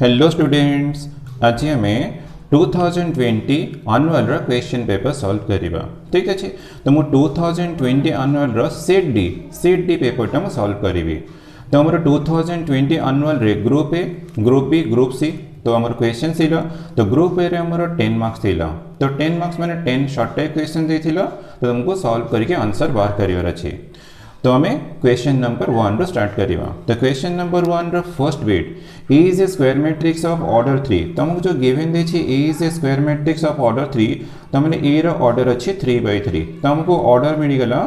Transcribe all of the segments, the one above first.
Hello students, आज आम 2020 annual question paper solve करिबा। ठीक अच्छे, तो मु 2020 आनुअल सेट डी पेपर टा सॉल्व करी। तो आम 2020 आनुअल रे group A, group B, group C. तो आम क्वेश्चन थी तो ग्रुप ए रे आमर 10 मार्क्स थी। तो 10 मार्क्स मैंने 10 शॉर्ट टाइप क्वेश्चन देथिलो, तो तुमको सॉल्व करके आंसर बाहर करिवार अछि। तो आम क्वेश्चन नंबर 1 रो स्टार्ट करिवा। तो क्वेश्चन नंबर 1 रो first bit, A is a square matrix of order 3। तो हमको जो गिवन देछि A is a square matrix of order 3, तो मैंने ए रो ऑर्डर अछि 3/3। तो हमको ऑर्डर मिल गला,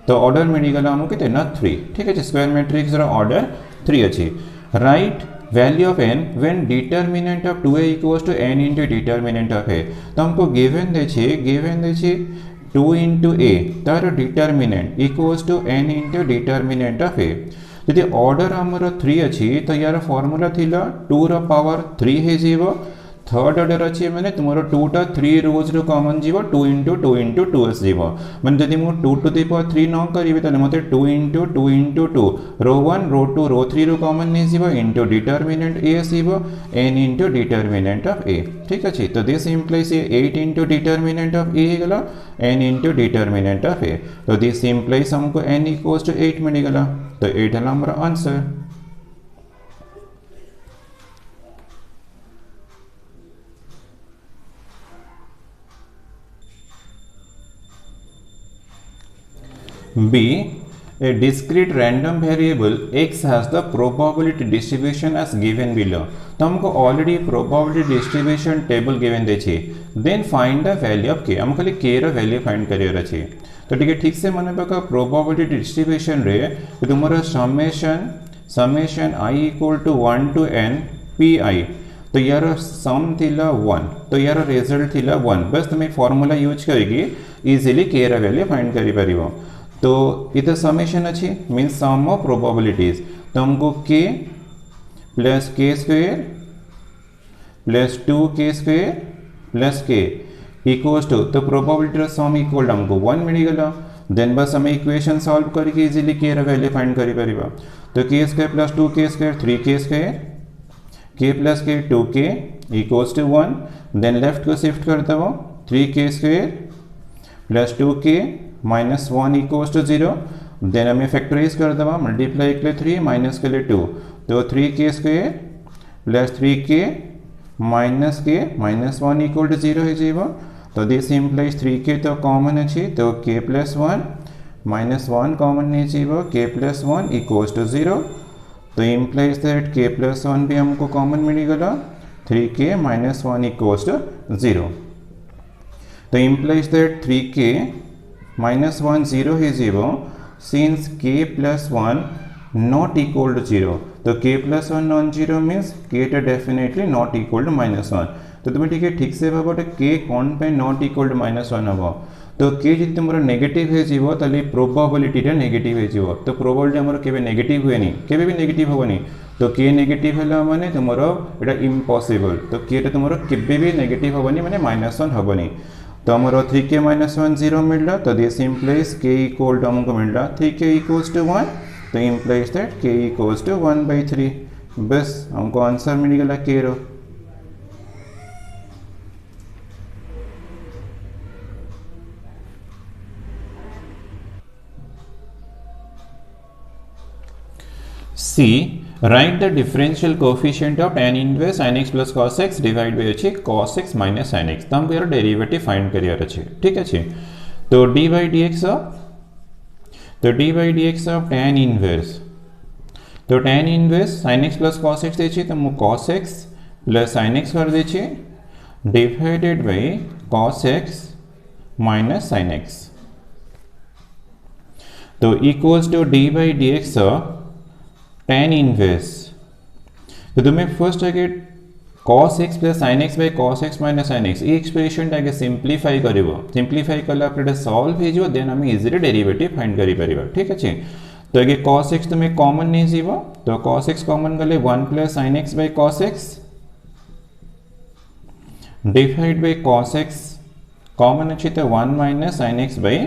तो ऑर्डर मिल गला हमको कितना ना 3। ठीक है, स्क्वायर मैट्रिक्स रो ऑर्डर 3 अछि। Right value of n when determinant of 2a equals to n into determinant of a। तो हमको गिवन देछि 2 इंटू ए तार determinant equals to n into determinant of A. यदि ऑर्डर आमर 3 अच्छी तो यार फॉर्मूला थिला 2 रो पावर 3 हे जीवो। थर्ड ऑर्डर अच्छी मैंने तुमरो 2 टा 3 रोज रो कॉमन जीवो, 2 इंटू 2 इंटू 2s जीवो। मैंने जदि मु 2 टू द पावर 3 न करिवे तले मते 2 into 2 into 2 row 1 row 2 row 3 रो कॉमन ने जीवो इंटू डिटरमिनेंट ए जीवो n into determinant of A. ठीक अछि, तो this implies 8 into determinant of A गला n into determinant of A. तो दिस इंप्लाइज हमको n इक्वल्स टू 8 मिल गला। तो 8 है हमारा answer. B, a discrete random variable x has the probability distribution as given below। तो हमको already probability distribution table given देछि। then find the value of k। हमको खाली k रो वैल्यू फाइंड करियर अछि। तो ठीक से मन पका probability distribution रे तुमरा summation i equal to 1 to n pi। तो यार सम थिला 1, तो यार रिजल्ट थिला 1। बस तुम फॉर्मूला यूज करके इजीली k रो वैल्यू फाइंड करि परिबो। तो इधर समेशन अच्छी मीन्स सम ऑफ प्रोबेबिलिटीज। तो हमको k plus k square plus 2k square plus k equals to, तो प्रोबेबिलिटी सम इक्वल हमको 1 मिल गला। देन बस हमें इक्वेशन सॉल्व करके इजीली k रा वैल्यू फाइंड करि परिबा। तो k square plus 2k square 3k square, k plus k 2k equals to 1। Then left को शिफ्ट कर दबो, 3k square plus 2k minus 1 equals to 0। Then हमें फैक्टराइज कर दबा, मल्टीप्लाई के लिए 3 माइनस के लिए 2। तो 3k square plus 3k minus k minus 1 equal to 0 है जीवो। तो दिस इम्प्लाइज 3k तो कॉमन अच्छी, तो k प्लस 1 माइनस 1 कॉमन नहीं जीवो, k प्लस 1 इक्वल्स टू 0। तो इम्प्लाइज दैट k प्लस 1 भी हमको कॉमन मिल गला, 3k माइनस 1 इक्वल्स टू 0। तो इम्प्लाइज दैट 3k minus 1 0 है 0 since k plus 1 not equal to 0। तो k plus 1 non zero means k टा definitely not equal to minus 1। तो तुम्हें ठीक से भाव k कौन पे नॉट इक्वल टू माइनस 1 हम। तो k जी तुम नेगेटिव है जीवो ताले प्रोबेबिलिटी नेगेटिव है जीवो। तो प्रोबेबिलिटी हमर केबे नेगेटिव हुए नहीं, केबे भी नेगेटिव होबनी। तो k नेगेटिव हैला माने तुमरो एटा इम्पॉसिबल। तो k टा तुमरो केबे भी नेगेटिव होबनी माने माइनस 1 होबनी। तो हमारा 3k माइनस 1 0 मिला। तो this implies k equal to हमको मिला 3k इक्वल्स टू 1। तो implies that k equals to 1/3। बस हमको आंसर मिल गया k row. C, write the differential coefficient of tan inverse sin x plus cos x divided by अच्छे cos x minus sin x। तो हमको यार derivative find career अच्छे। ठीक है, तो d by dx of tan inverse, तो tan inverse sin x plus cos x देछि, तो हम cos x plus sin x कर देछि divided by cos x minus sin x। तो equals to d by dx tan inverse. तो तुम्हें first आगे cos x plus sin x by cos x minus sin x ये expression आगे simplify करिवो। Simplify कला पर सॉल्व हे जो, देन हम इजीली डेरिवेटिव फाइंड करि परिबा। ठीक अछि, तो आगे cos x तुम्हें कॉमन नहीं जीवो। तो cos x कॉमन गले 1 plus sin x by cos x divide by cos x common अछि, तो 1 minus sin x by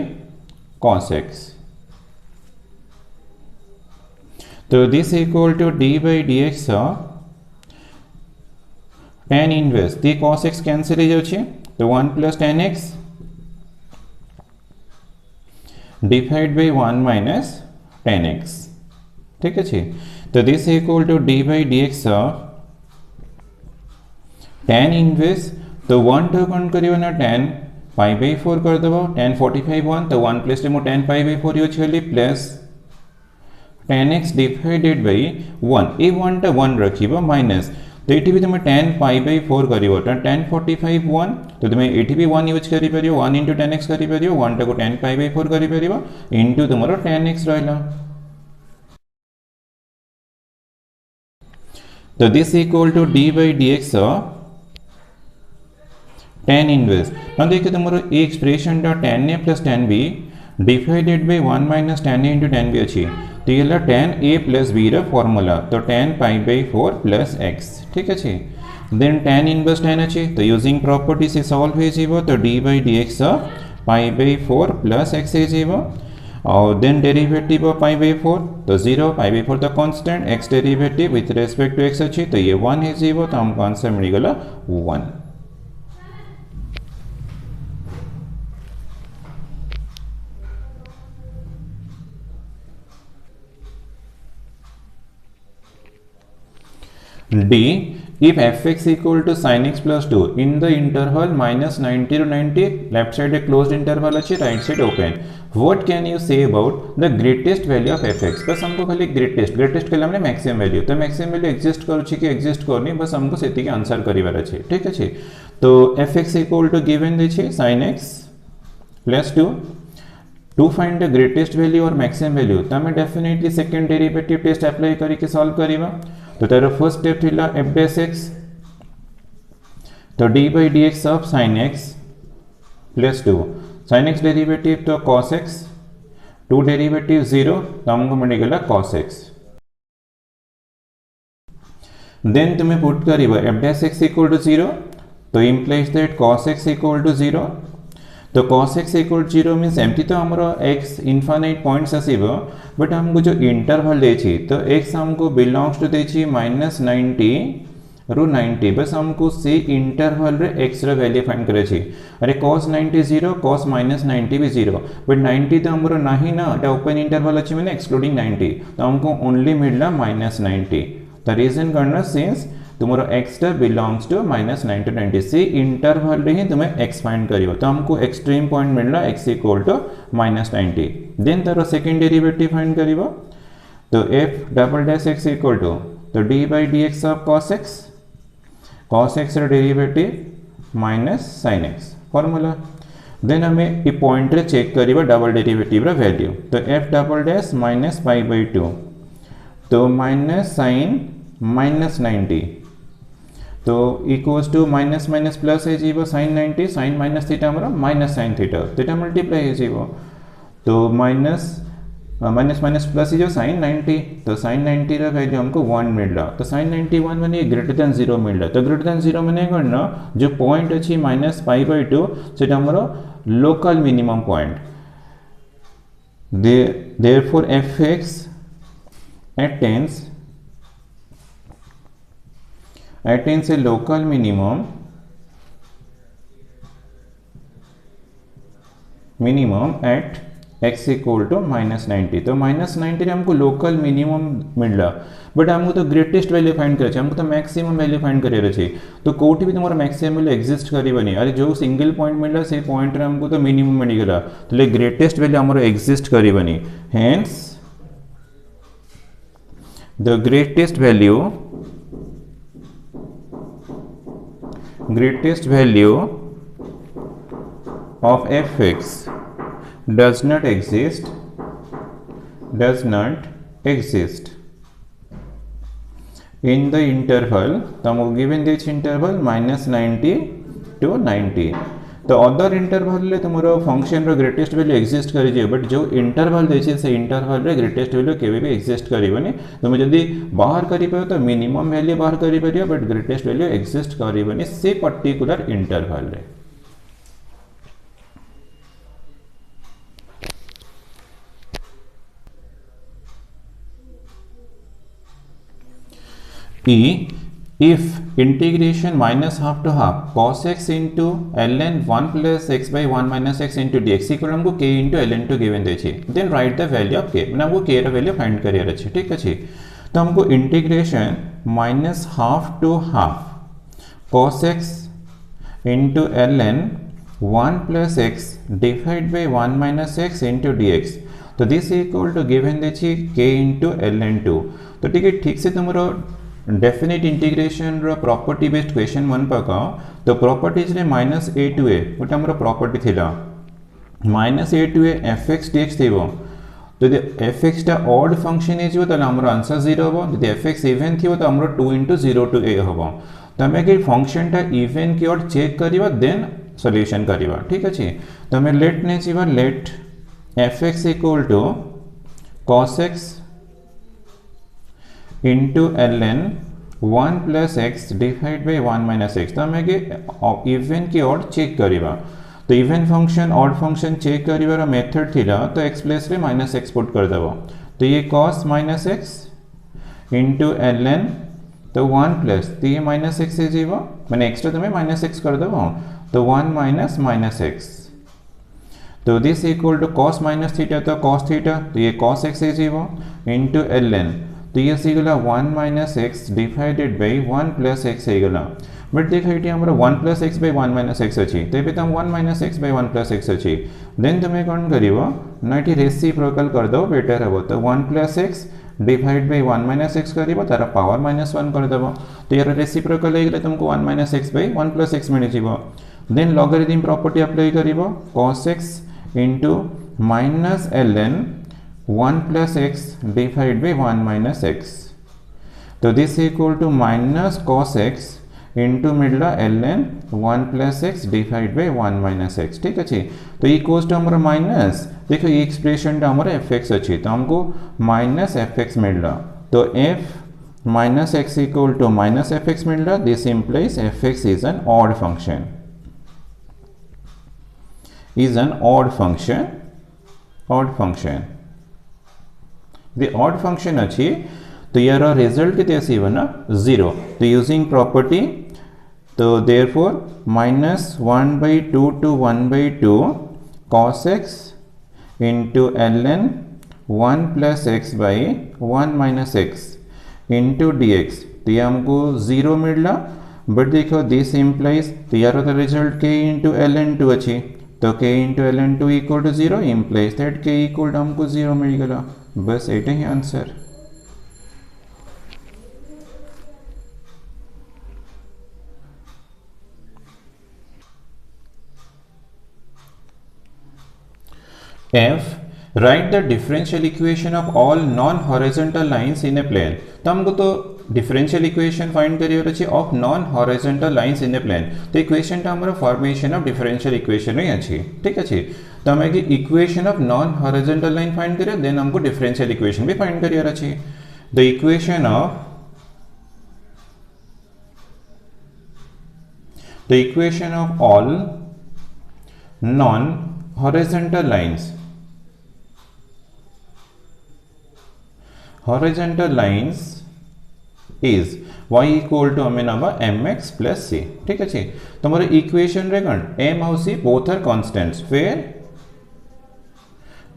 cos x। तो this equal to d by dx tan inverse ती cos x cancel हो जाउछि तो 1 plus tan x divide by 1 minus tan x ठीक अछि तो this equal to d by dx of tan inverse तो 1 तो कौन करियो ना tan पाई बाय 4 कर देबो tan 45 1 तो 1 प्लस मो tan पाई बाय 4 यूज करली plus tan x divided by 1 ए 1 टा 1 रखिबो माइनस तो एठी भी तुम tan पाई बाय 4 करिवो तो tan 45 1 तो तुम एठी भी 1 यूज करि परियो 1 into tan x करि परियो 1 टा को tan पाई बाय 4 करि परियो इनटू तुमरो tan x रहला तो this equal to d by dx of tan inverse हम देखिए तुम्हारा ए एक्सप्रेशन टा tan a plus tan b divided by 1 minus tan a into tan b अछि तो ये tan a प्लस b रा फार्मूला तो tan pi by 4 plus x ठीक अछि देन tan इनवर्स tan अछि तो यूजिंग प्रॉपर्टी से सॉल्व हो जेबो तो d by dx of pi by 4 plus x हो जेबो और then derivative of pi by 4 तो 0 pi by 4 the constant x derivative with respect to x अछि तो ये 1 हो जेबो तो हमको आंसर मिल गेला 1 D if fx equal to sin x plus 2 in the interval minus 90 to 90 left side a closed interval अच्छी right side open what can you say about the greatest value of fx बस हमको खाली greatest के लिए maximum value तो maximum value exist करूची कि exist करनी बस हमको सेती के आंसर करिवार अछि ठीक अछि तो fx equal to given देछि sin x plus 2 to find the greatest value or maximum value तो हमें definitely second derivative test apply करी के solve करिवा तो तार फर्स्ट स्टेप थिला f dash x तो d by dx of sin x plus 2 sin x derivative तो cos x 2 डेरिवेटिव 0 तो हमको मिल गला cos x देन तुम्हें पुट करिबा f dash x equal to 0 तो implies that cos x equal to 0 तो cos x इक्वल 0 मीन्स एमटी तो हमरो x इनफाइनाइट पॉइंट्स आसीबो बट हमको जो इंटरवल देछि तो x हमको बिलोंग्स टू देछि -90 रु 90 बस हमको से इंटरवल रे x रे वैल्यू फाइंड करे छी अरे cos 90 0 cos -90 भी 0 बट 90 तो हमरो नाही ना एटा ओपन इंटरवल अछि माने एक्सक्लूडिंग 90 तो हमको ओनली मिलला -90 द रीजन करना सिंस तुम्हारा x टा बिलोंग्स टू -9 to 90 से इंटरवल रे ही तुम्हें x फाइंड करियो तो हमको एक्सट्रीम पॉइंट मिलला x इक्वल टू -90 देन तारो सेकंड डेरिवेटिव फाइंड करियो तो f double dash x equal to तो d by dx of cos x रे derivative minus sin x formula then हमें ये पॉइंट रे चेक करियो डबल डेरिवेटिव रा वैल्यू तो f double dash minus pi by 2 तो माइनस sin -90 तो equals to minus minus plus है जीवो sin 90 sin माइनस थीटा हमरा minus sin theta theta multiply है जीवो तो माइनस माइनस माइनस प्लस जो sin 90 तो sin 90 रा वैल्यू हमको 1 मिलला तो sin 91 माने ग्रेटर देन 0 मिलला तो ग्रेटर देन 0 माने करना जो पॉइंट अछि माइनस पाई बाय 2 सेटा हमरा local minimum point therefore fx attains a local minimum at x equal to -90 तो -90 रे हमको लोकल मिनिमम मिलला बट हमको तो ग्रेटेस्ट वैल्यू फाइंड करे हमको तो मैक्सिमम वैल्यू फाइंड करे रहे तो कोठी भी तुम्हारा मैक्सिमम वैल्यू एग्जिस्ट करिवनी अरे जो सिंगल पॉइंट मिलला से पॉइंट रे हमको तो मिनिमम मिल गेला तो ले ग्रेटेस्ट वैल्यू हमरो एग्जिस्ट करिवनी hence the greatest value of fx does not exist in the interval तो हमको गिवन दिस इंटरवल -90 to 90 तो अदर इंटरवल ले तुमरो फंक्शन रो ग्रेटेस्ट वैल्यू एग्जिस्ट करि जे बट जो इंटरवल देछि से इंटरवल रे ग्रेटेस्ट वैल्यू केबे भी एग्जिस्ट करिवनी तुम जदी बाहर करि पायो तो मिनिमम वैल्यू बाहर करि परियो बट ग्रेटेस्ट वैल्यू एग्जिस्ट करिवनी से पर्टिकुलर इंटरवल रे E if integration minus half to half cos x into ln 1 plus x by 1 minus x into d x equal हमको k into ln two given देछि then right the value of k मैंने हमको k रा value find करियर अछि ठीक अछि तो हमको integration minus half to half cos x into ln 1 plus x divide by 1 minus x into d x तो दिस इक्वल टू गिवन देछि k इंटू ln 2 तो ठीक से तुमरो डेफिनेट इंटीग्रेशन रो प्रॉपर्टी बेस्ड क्वेश्चन मन पकाओ तो प्रॉपर्टीज रे माइनस a टू a गोटे हमरो प्रॉपर्टी थिला minus a to a fx dx थिबो तो यदि fx टा ऑड फंक्शन हे जो त हमरो आंसर 0 हो यदि fx इवन थिबो तो हमरो 2 into 0 to a हो तो हमें कि फंक्शन टा इवन की ओर चेक करिवा देन सॉल्यूशन करिवा ठीक अछि तो हमें लेट ने जीवा let fx equal to cos x into ln 1 plus x divide by 1 minus x तो हमें इवन की ओर चेक करिवा तो even function odd function check करिवार मेथड थिला तो एक्स प्लस रे माइनस एक्स पुट कर देबो तो ये cos minus x into ln तो 1 प्लस तो ये माइनस एक्स है जीवो मैंने एक्स्ट्रा तुम्हें माइनस एक्स कर देबो तो 1 माइनस माइनस एक्स तो this equal to cos minus theta तो cos थीटा तो ये cos एक्स है जीवो इंटू ln तो ये सीगला 1 minus x divided by 1 plus x होगा बट देखो ये हमारा 1 plus x by 1 minus x अच्छी तो ये 1 minus x by 1 plus x अच्छी देन तुम्हें कौन करिवो ना ये रेसिप्रोकल कर दो बेटर हे तो 1 plus x divide by 1 minus x करिवो तार पावर माइनस 1 कर देबो तो यार रेसिप्रोकल हो गले तुमको 1 minus x by 1 plus x मिल जीवो देन लॉगरिथम प्रॉपर्टी अप्लाई करिवो cos x into minus ln 1 plus x divided by 1 minus x तो this equal to minus cos x into मिडला ln 1 plus x divide by 1 minus x ठीक अच्छे तो equals to हमारा minus देखो ये expression हमारा fx अच्छी तो हमको माइनस fx मिडला तो f minus x equal to minus fx मिडला this implies fx is an odd function odd function the odd function अच्छी तो यार रिजल्ट कितने आसीबो ना 0 तो यूजिंग प्रॉपर्टी तो therefore minus 1 by 2 to 1 by 2 cos x into ln 1 plus x by 1 minus x into dx तो ये हमको 0 मिलला बट देखो दिस इम्प्लाइज तो यार तो रिजल्ट k into ln 2 अच्छी तो k into ln 2 equal to 0 implies that k equal to हमको 0 मिल गया बस एटे ही answer F write the differential equation of all non-horizontal lines in a plane तो हमको तो डिफरेंशियल इक्वेशन फाइंड करियर अछि of non horizontal lines in a plane तो equation टा हमर फॉर्मेशन ऑफ डिफरेंशियल इक्वेशन रे अछि ठीक अछि तो हमें कि equation of non horizontal line find करियर देन हमको डिफरेंशियल इक्वेशन भी फाइंड करियर अछि the equation of all non horizontal lines is y equal to mx plus c ठीक है तो हमारे इक्वेशन रे कौन m और c both are constants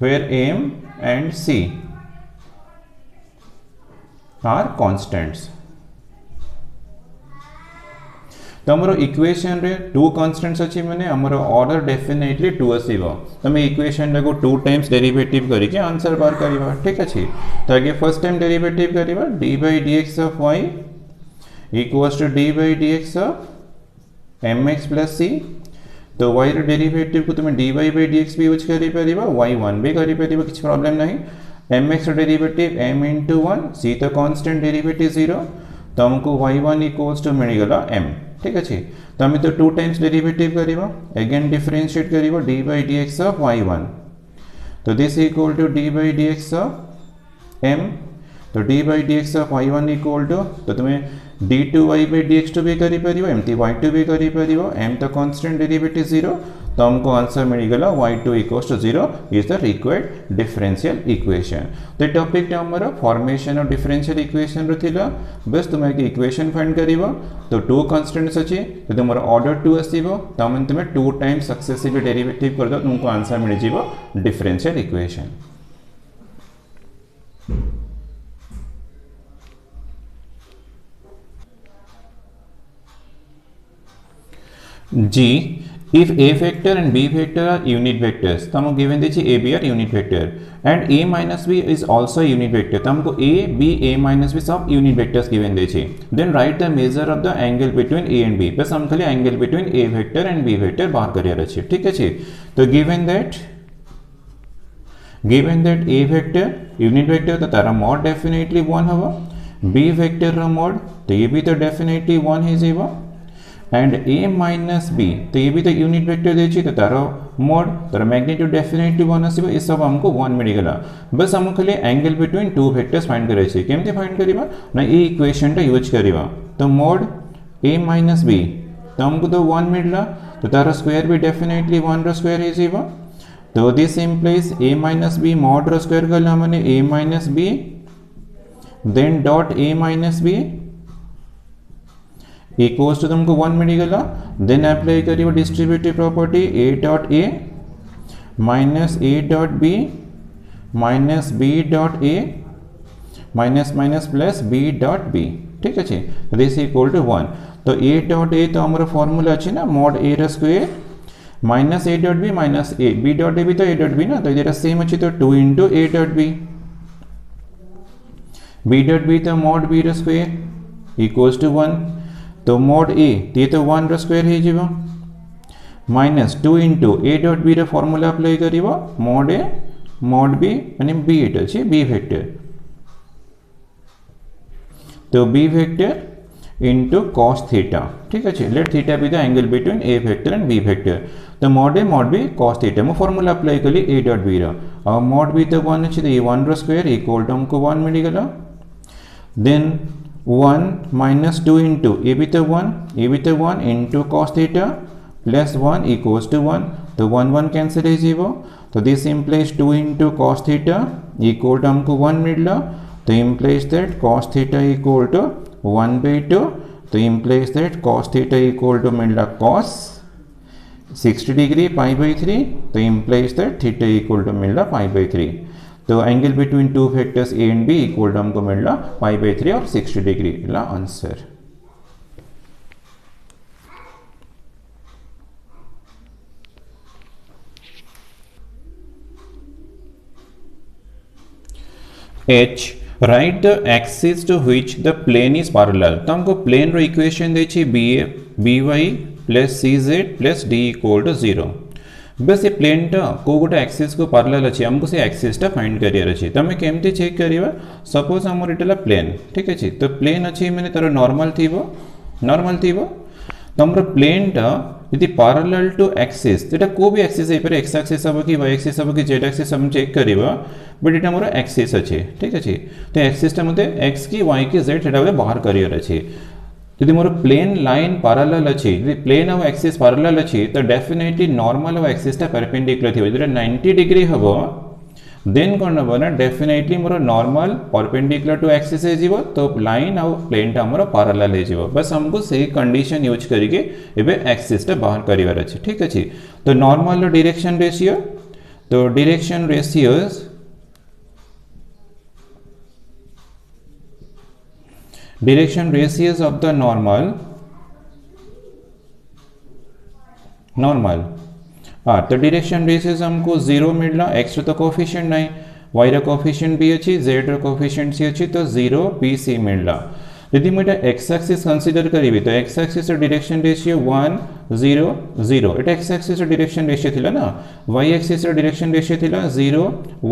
where m and c are constants तो हमारे इक्वेशन रे 2 कांस्टेंट्स अछि माने हमारा ऑर्डर डेफिनेटली 2 आसीबो तमे इक्वेशन रे को 2 टाइम्स डेरिवेटिव करिके आंसर बार करिवा ठीक अछि तो आगे फर्स्ट टाइम डेरिवेटिव करिवा d by dx of y equals to d by dx of mx plus c तो y रे डेरिवेटिव को तुम dy by dx भी यूज करि परिबा y1 भी करि परिबा किछ प्रॉब्लम नहीं mx रे डेरिवेटिव m into 1 c तो कांस्टेंट डेरिवेटिव 0 तो हमको y1 equals to मिल गला m ठीक अच्छे तो हमें तो 2 टाइम्स डेरिवेटिव करिवा अगेन डिफरेंशिएट करिवा d by dx of y1 तो this equal to d by dx of m तो d by dx of y1 equal to तो तुम्हें d2y by dx2 भी करि परिबो m y2 भी करि परिबो m तो कांस्टेंट डेरिवेटिव 0 तो हमको आंसर मिलगला y2 equals to 0 is the required differential equation. तो टॉपिक टा हमर फॉर्मेशन ऑफ डिफरेंशियल इक्वेशन रो थिला। बस तुम एक इक्वेशन फाइंड करिवो तो टू कांस्टेंट्स अछि तो तुमर ऑर्डर 2 आसीबो तमन तुमे 2 टाइम्स सक्सेसिव डेरिवेटिव कर दो तुमको आंसर मिल जिवो differential equation. G, if a vector and b vector are unit vectors, तो हमको given दीजिए a b are unit vector and a minus b is also unit vector, तो हमको a b a minus b सब unit vectors given दीजिए। Then write the measure of the angle between a and b, बस हम खाली angle between a vector and b vector बाहर career अछि, ठीक है छी। तो given that a vector unit vector तो तारा mod definitely 1 होगा, b vector रो mod तो ये भी तो definitely 1 ही जीवा एंड a माइनस b तो ये भी तो यूनिट वेक्टर देछि तो तारो मोड तारो मैग्नीट्यूड डेफिनेटली 1 आसीबो। ए सब हमको 1 मिल गेला। बस हम खाली angle between two vectors find करे छै। केमते फाइंड करिबा ना ए इक्वेशन टा यूज करिबा तो मोड a माइनस b तो हमको तो 1 मिलला तो तारो स्क्वायर भी डेफिनेटली 1 रो स्क्वायर ही जीवा। तो this implies a minus b mod रो स्क्वायर करला माने a minus b then dot a minus b equals to तुमको 1 मिल गला। देन अप्लाई करियो distributive property a dot a minus a dot b minus b dot a minus minus plus b dot b, ठीक है। This equal to 1 तो a dot a तो हमारा formula अछि ना mod a रा square minus a dot b minus a b dot a भी तो a डॉट b ना तो इधर सेम अछि तो 2 into a dot b b dot b तो mod b रा स्क्वायर इक्वल्स टू 1 तो मोड a ये तो 1 रो स्क्वायर हे जीवो minus 2 into a dot b रो फार्मूला अप्लाई करिवो मोड a मोड b माने b एट अछि b वेक्टर तो b वेक्टर into cos थीटा, ठीक अछि। Let theta be the angle between a vector and b vector तो mod a mod b cos theta मो फार्मूला अप्लाई कली a डॉट b रो और मोड b तो 1 अछि तो ये 1 रो स्क्वायर इक्वल टू हमको 1 मिल गेला। देन 1 minus 2 into a भी तो 1 into cos theta plus 1 equals to 1 तो 1 1 कैंसिल है जीवो तो this implies 2 into cos theta equal to हमको 1 मिलला तो implies that cos theta equal to 1 by 2 तो implies that cos theta equal to मिलला cos 60 degree pi by 3 तो implies that theta equal to मिलला pi by 3 तो angle between two vectors a and b equal to हमको मिलला pi by 3 और 60 degree ला answer. H right the axis to which the plane is parallel तो हमको plane रो equation देछि by plus cz plus d equal to 0। बस ये प्लेन टा को गोटे एक्सिस को पैरेलल अछि हमको से एक्सिस टा फाइंड करियर अछि तो हमें केमते चेक करिवा सपोज हमर इटला प्लेन, ठीक अछि। तो प्लेन अछि माने तार नॉर्मल थीबो तो हमर प्लेन टा यदि पैरेलल टू एक्सिस एटा को भी एक्सिस है पर x एक्सिस सब की y एक्सिस सब की z एक्सिस हम चेक करिवा बट एटा हमर एक्सिस अछि, ठीक अछि। तो एक्सिस टा मते x की y की z एटा बाहर करियर अछि। यदि मोर प्लेन लाइन पैरेलल अछि यदि प्लेन और एक्सिस पैरेलल अछि तो डेफिनेटली नॉर्मल और एक्सिस टा परपेंडिकुलर थिबो यदि 90 डिग्री हबो देन कोन हबो ना definitely more normal perpendicular to axis हे जीवो तो लाइन और प्लेन टा मोर पैरेलल हे जीवो। बस हमको सही कंडीशन यूज करके एबे एक्सिस टा बाहर करिवार अछि, ठीक अछि। तो नॉर्मल डायरेक्शन रेशियो तो direction ratios direction ratios of the normal तो डायरेक्शन रेशियोस हमको 0 मिलला x रो तो कोएफिशिएंट नहीं y रो कोएफिशिएंट b अछि z रो कोएफिशिएंट c अछि तो 0 b c मिलला। यदि मैं x एक्सिस कंसीडर करिबे तो x एक्सिस रो डायरेक्शन रेशियो 1 0 0 एटा x एक्सिस रो डायरेक्शन रेशियो थिला ना y एक्सिस रो डायरेक्शन रेशियो थिला 0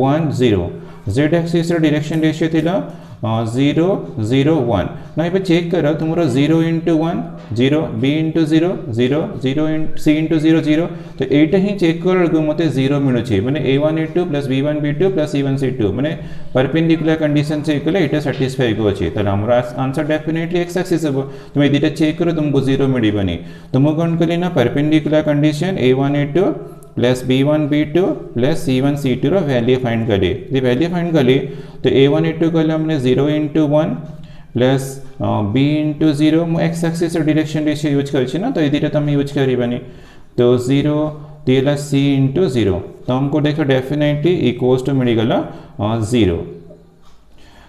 1 0 z एक्सिस रो डायरेक्शन रेशियो थिला 0 0 1 ना ये चेक कर तुम 0 इंटू 1 0 बी इंटू 0 0 0 सी इंटू 0 0 तो एटा ही चेक कर मत 0 मिलूँ मैंने a1 a2 plus b1 b2 plus c1 c2 मैंने परपेंडिकुलर कंडीशन चेक कले ये साटिस्फाई अच्छे तार आंसर डेफिनेटली एक्स एक्सिस हम तुम ये चेक कर तुमको 0 मिलनी तुम कौन कली ना perpendicular condition a1 a2 plus b1 b2 plus c1 c2 value find कली ये वैल्यू फाइंड कली तो a1 a2 कले हमने 0 इंटू 1 प्लस b इंटू 0 मु x axis direction ratio use कर तो ये तुम यूज करनी तो 0 दिला c इंटू 0 तो हमको देखो डेफिनेटली इक्वल्स टू मिलगला 0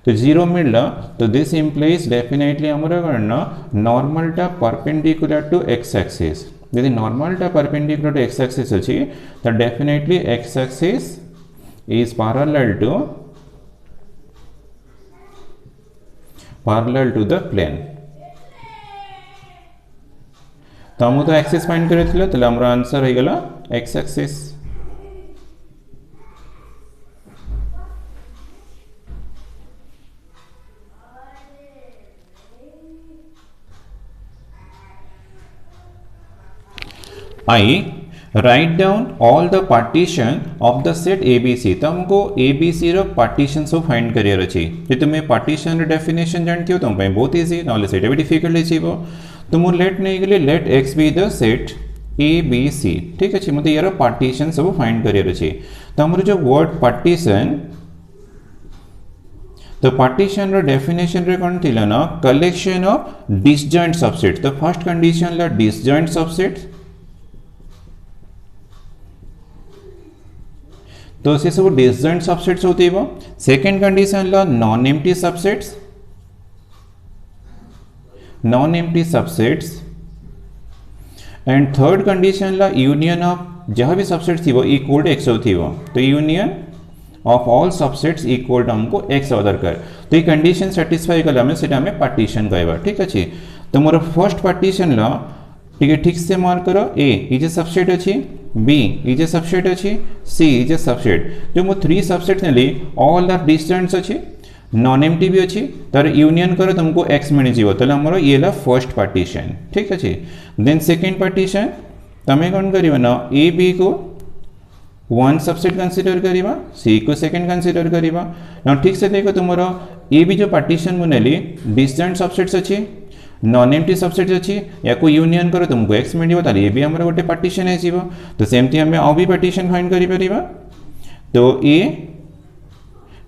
तो 0 मिलला तो दिस इम्प्लाइज डेफिनेटली हमारा करना नॉर्मलटा परपेंडिकुलर टू एक्स एक्सिस यदि नॉर्मलटा परपेंडिकुलर टू एक्स एक्सिस अच्छी तो definitely x axis is parallel to the plane तो हम तो एक्सिस फाइंड करथिले तो हमरा आंसर हो गला x axis I write down all the partition of the set ABC तो हमको ABC रो partition सब फाइंड करियर अछि जे तुम्हें partition रो डेफिनेशन जानती हो तुम पे बहुत इजी नॉलेज सेट भी डिफिकल्ट अछि वो तुम लेट नहीं गले let x be the set ABC ठीक अछि मतलब यार partition सब फाइंड करियर अछि तो हमर जो वर्ड partition तो पार्टीशन रो डेफिनेशन रे कोन थिला ना कलेक्शन ऑफ डिसजॉइंट सबसेट तो फर्स्ट कंडीशन ला डिसजॉइंट सबसेट तो से सब डिसजॉइंट सबसेट्स होती है वो सेकंड कंडीशन ला non empty subsets and third condition ला यूनियन ऑफ जहाँ भी सबसेट थी वो इक्वल टू एक्स होती वो तो union of all subsets equal to हमको एक्स दरकार तो ये कंडीशन सैटिस्फाई कला में सेटा में पार्टीशन कहबा ठीक अछि तो मोर फर्स्ट पार्टीशन ला ठीक से मार्क करो ए इज ए सबसेट अछि बी इज ए सबसेट अछि सी इज ए सबसेट जो मो थ्री सबसेट नेली ऑल आर डिस्टेंट्स अछि नॉन एम्प्टी भी अछि तार यूनियन करो तुमको एक्स मिल जीवो तले हमरो ये ला फर्स्ट पार्टीशन ठीक अछि देन सेकंड पार्टीशन तमे कोन करियो ना ए बी को वन सबसेट कंसीडर करिबा सी को सेकंड कंसीडर करिबा ना ठीक से देखो तुमरो ए बी जो पार्टीशन मु नेली डिस्टेंट सबसेट्स अछि नॉन एम्प्टी सबसेट अच्छी या कोई यूनियन करो तुमको एक्स मिल ताले ये भी हमारा गोटे पार्टीशन है जीवो तो सेमती हमें आ भी पार्टीशन फाइंड करि परिबा तो ए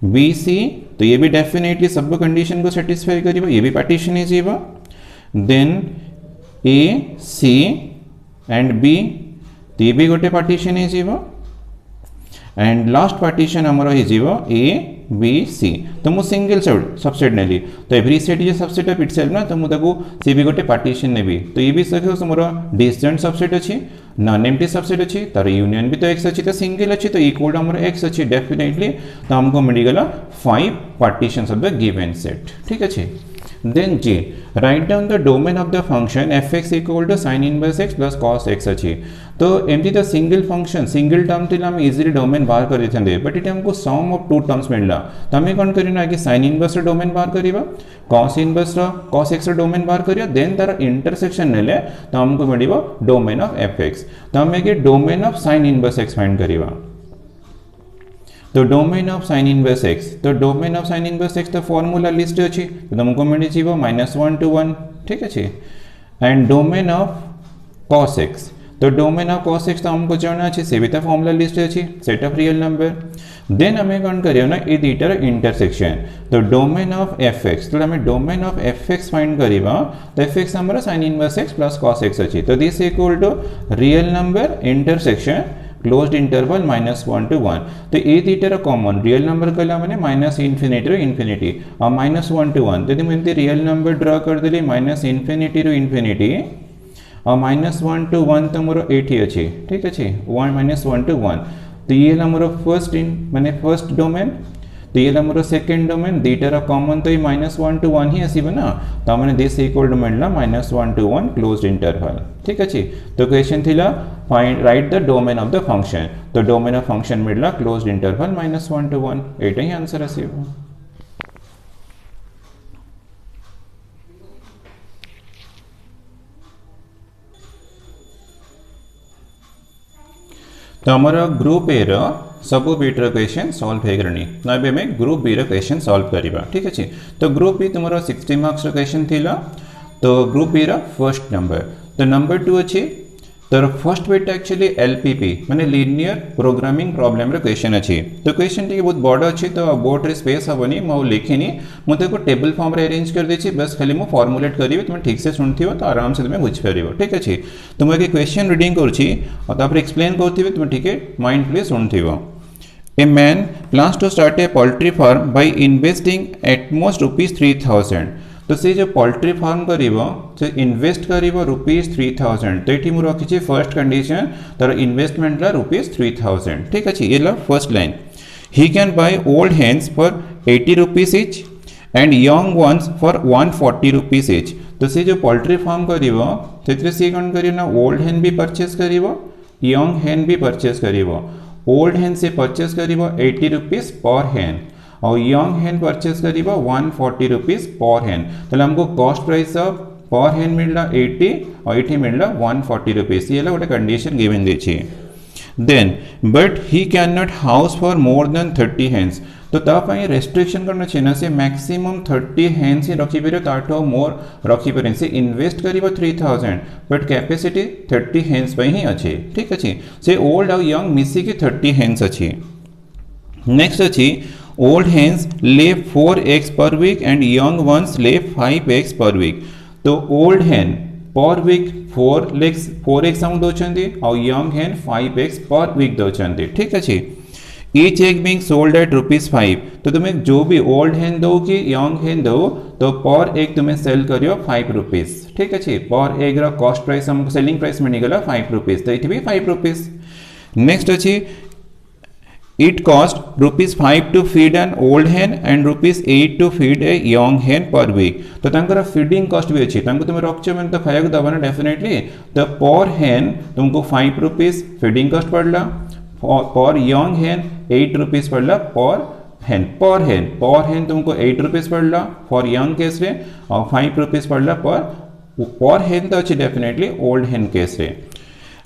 बी सी तो ये भी डेफिनेटली सब कंडीशन को सैटिस्फाई करिबा ये भी पार्टीशन है जीवो then A C and B तो ये भी गोटे पार्टीशन है जीवो एंड लास्ट पार्टीशन हमारा है जीवो ए बी सी तो मु सिंगल सबसेट नेली तो एवरी सेट ये सबसेट ऑफ इटसेल्फ ना तो मु ताको सी भी गोटे पार्टीशन नेबी तो ये भी सके मोर डिसजॉइंट सबसेट अछि नॉन एम्प्टी सबसेट अछि तार यूनियन भी तो एक्स अछि तो सिंगल अछि तो इक्वल हमर एक्स अछि डेफिनेटली तो हमको मिल गला 5 partitions of the given set ठीक अछि देन जी write down the domain of the function fx equal to sin inverse x plus cos x अछि तो एमती तो सिंगल फंक्शन सिंगल टर्म थिला हम इजीली डोमेन बाहर कर देथंदे बट इट हमको सम ऑफ टू टर्म्स मिलला तो हमें कोन करिना कि sin इनवर्स रो डोमेन बाहर करिबा cos इनवर्स रो cos x रो डोमेन बाहर करियो देन तार इंटरसेक्शन नेले तो हमको मिलिबो डोमेन ऑफ fx तो हमें के domain of sin inverse x find करिबा तो domain of sin inverse x तो domain of sin inverse x तो फार्मूला लिस्ट अछि तो तुमको मिल जीवो -1 to 1 ठीक अछि and domain of cos x तो डोमेन ऑफ cos x तो हमको जाना अछि से भी तो फार्मूला लिस्ट अछि set of real number then हमें कोन करियो ना ए दीटर इंटरसेक्शन तो डोमेन ऑफ fx तो हमें डोमेन ऑफ fx फाइंड करिबा तो fx हमरा sin inverse x plus cos x अछि तो this equal to real number intersection closed interval -1 to 1 तो ए थीटा कॉमन रियल नंबर कला माने -∞ रो इन्फिनिटी और -1 to 1 यदि मैं रियल नंबर ड्रा कर देली -∞ रो इन्फिनिटी और -1 to 1 तो मोर एठी अछि ठीक अछि 1 to 1 तो ये हमरो फर्स्ट माने फर्स्ट डोमेन तो ये हमरो सेकंड डोमेन दीटा कॉमन तो ये -1 to 1 ही आसीबो ना तो हमने दिस इक्वल टू मिलला -1 to 1 क्लोज्ड इंटरवल ठीक अछि तो क्वेश्चन थिला find right the domain of the function तो डोमेन ऑफ फंक्शन मिलला closed interval -1 to 1 Etah he answer आसीबो। तो आमर ग्रुप ए रो सब बीटर क्वेश्चन सॉल्व हो गलानी ना आम ग्रुप बी रो क्वेश्चन सॉल्व करवा ठीक अच्छे। तो ग्रुप बी तुम 60 मार्क्स क्वेश्चन थी तो group B row first number. तो नंबर 2 अच्छी तो फर्स्ट बिट एक्चुअली एलपीपी माने लीनियर प्रोग्रामिंग प्रॉब्लम रे क्वेश्चन अच्छी। तो क्वेश्चन टी बहुत बड़ अच्छी तो बोर्ड रे स्पेस हेनी मुझे लिखिनी मुझे टेबल फॉर्म रे अरेंज कर देछि बस खाली मु फॉर्मुलेट करी तुम ठीक से सुनथिबो तो आराम से तुम बुझिपर ठीक अच्छे। तो मुझे क्वेश्चन रीडिंग करुछि और तापर एक्सप्लेन करथिबे तुम ठीक mindfully सुनथिबो। A man plans to start a poultry farm by investing at most ₹3000। तो से जो पोल्ट्री फार्म करिवो से इन्वेस्ट करिवो ₹3000। तो ये मुझे रखी फर्स्ट कंडीशन तार इन्वेस्टमेंट ला ₹3000 ठीक अच्छे। ये ला first line he can buy old hens for ₹80 each and young ones for ₹140 each। तो से जो पोल्ट्री फार्म करिवो से सी कौन करिवो ओल्ड हेन भी परचेस करिवो यंग हेन भी परचेस करिवो। ओल्ड हेन से परचेस करिवो ₹80 पर हेन और यंग हेन परचेस करिवो ₹140 पर हेन। तो हमको कॉस्ट प्राइस ऑफ पर हेन मिलला 80 और ये मिलला ₹140। ये गोटे कंडीशन गिवन देछि। Then but he can not house for more than 30 hens. तो तापाई रेस्ट्रिक्शन करना चाहिए ना से मैक्सिमम 30 हेन्स ही रखी पारे ताठो मोर रखी पारे से इन्वेस्ट करिवो 3000 बट कैपेसिटी 30 हेन्स पे ही अच्छे ठीक अच्छे। से ओल्ड और यंग मिसी की 30 हेन्स अच्छी। नेक्स्ट अच्छी ओल्ड हेन्स ले 4 eggs पर वीक एंड यंग वंस ले 5 eggs पर वीक। तो ओल्ड हेन पर वीक 4 eggs हम दौरान और यंग हेन 5 eggs पर वीक दौरान ठीक अच्छे। Each egg being sold at ₹5। तो तुम्हें जो भी ओल्ड हेन दो कि यंग हेन दो तो पर एग तुम्हें सेल करियो ₹5 ठीक अच्छे। पर एग रा कॉस्ट प्राइस हमको सेलिंग प्राइस मिलगला ₹5 तो ये भी ₹5। नेक्स्ट अच्छी it cost ₹5 to feed an old hen and ₹8 to feed a young hen per week। तो तांकर फीडिंग कॉस्ट भी अच्छी तांको तुम रखछो मैंने तो खाया दबा ना डेफिनेटली। तो पर हेन तुमको ₹5 फीडिंग कॉस्ट पड़ला पर यंग हेन ₹8 पड़ला पर हेन तुमको ₹8 पड़ला फॉर यंग केस रे और ₹5 पड़ला पर हेन तो अच्छी डेफिनेटली ओल्ड हेन केस रे।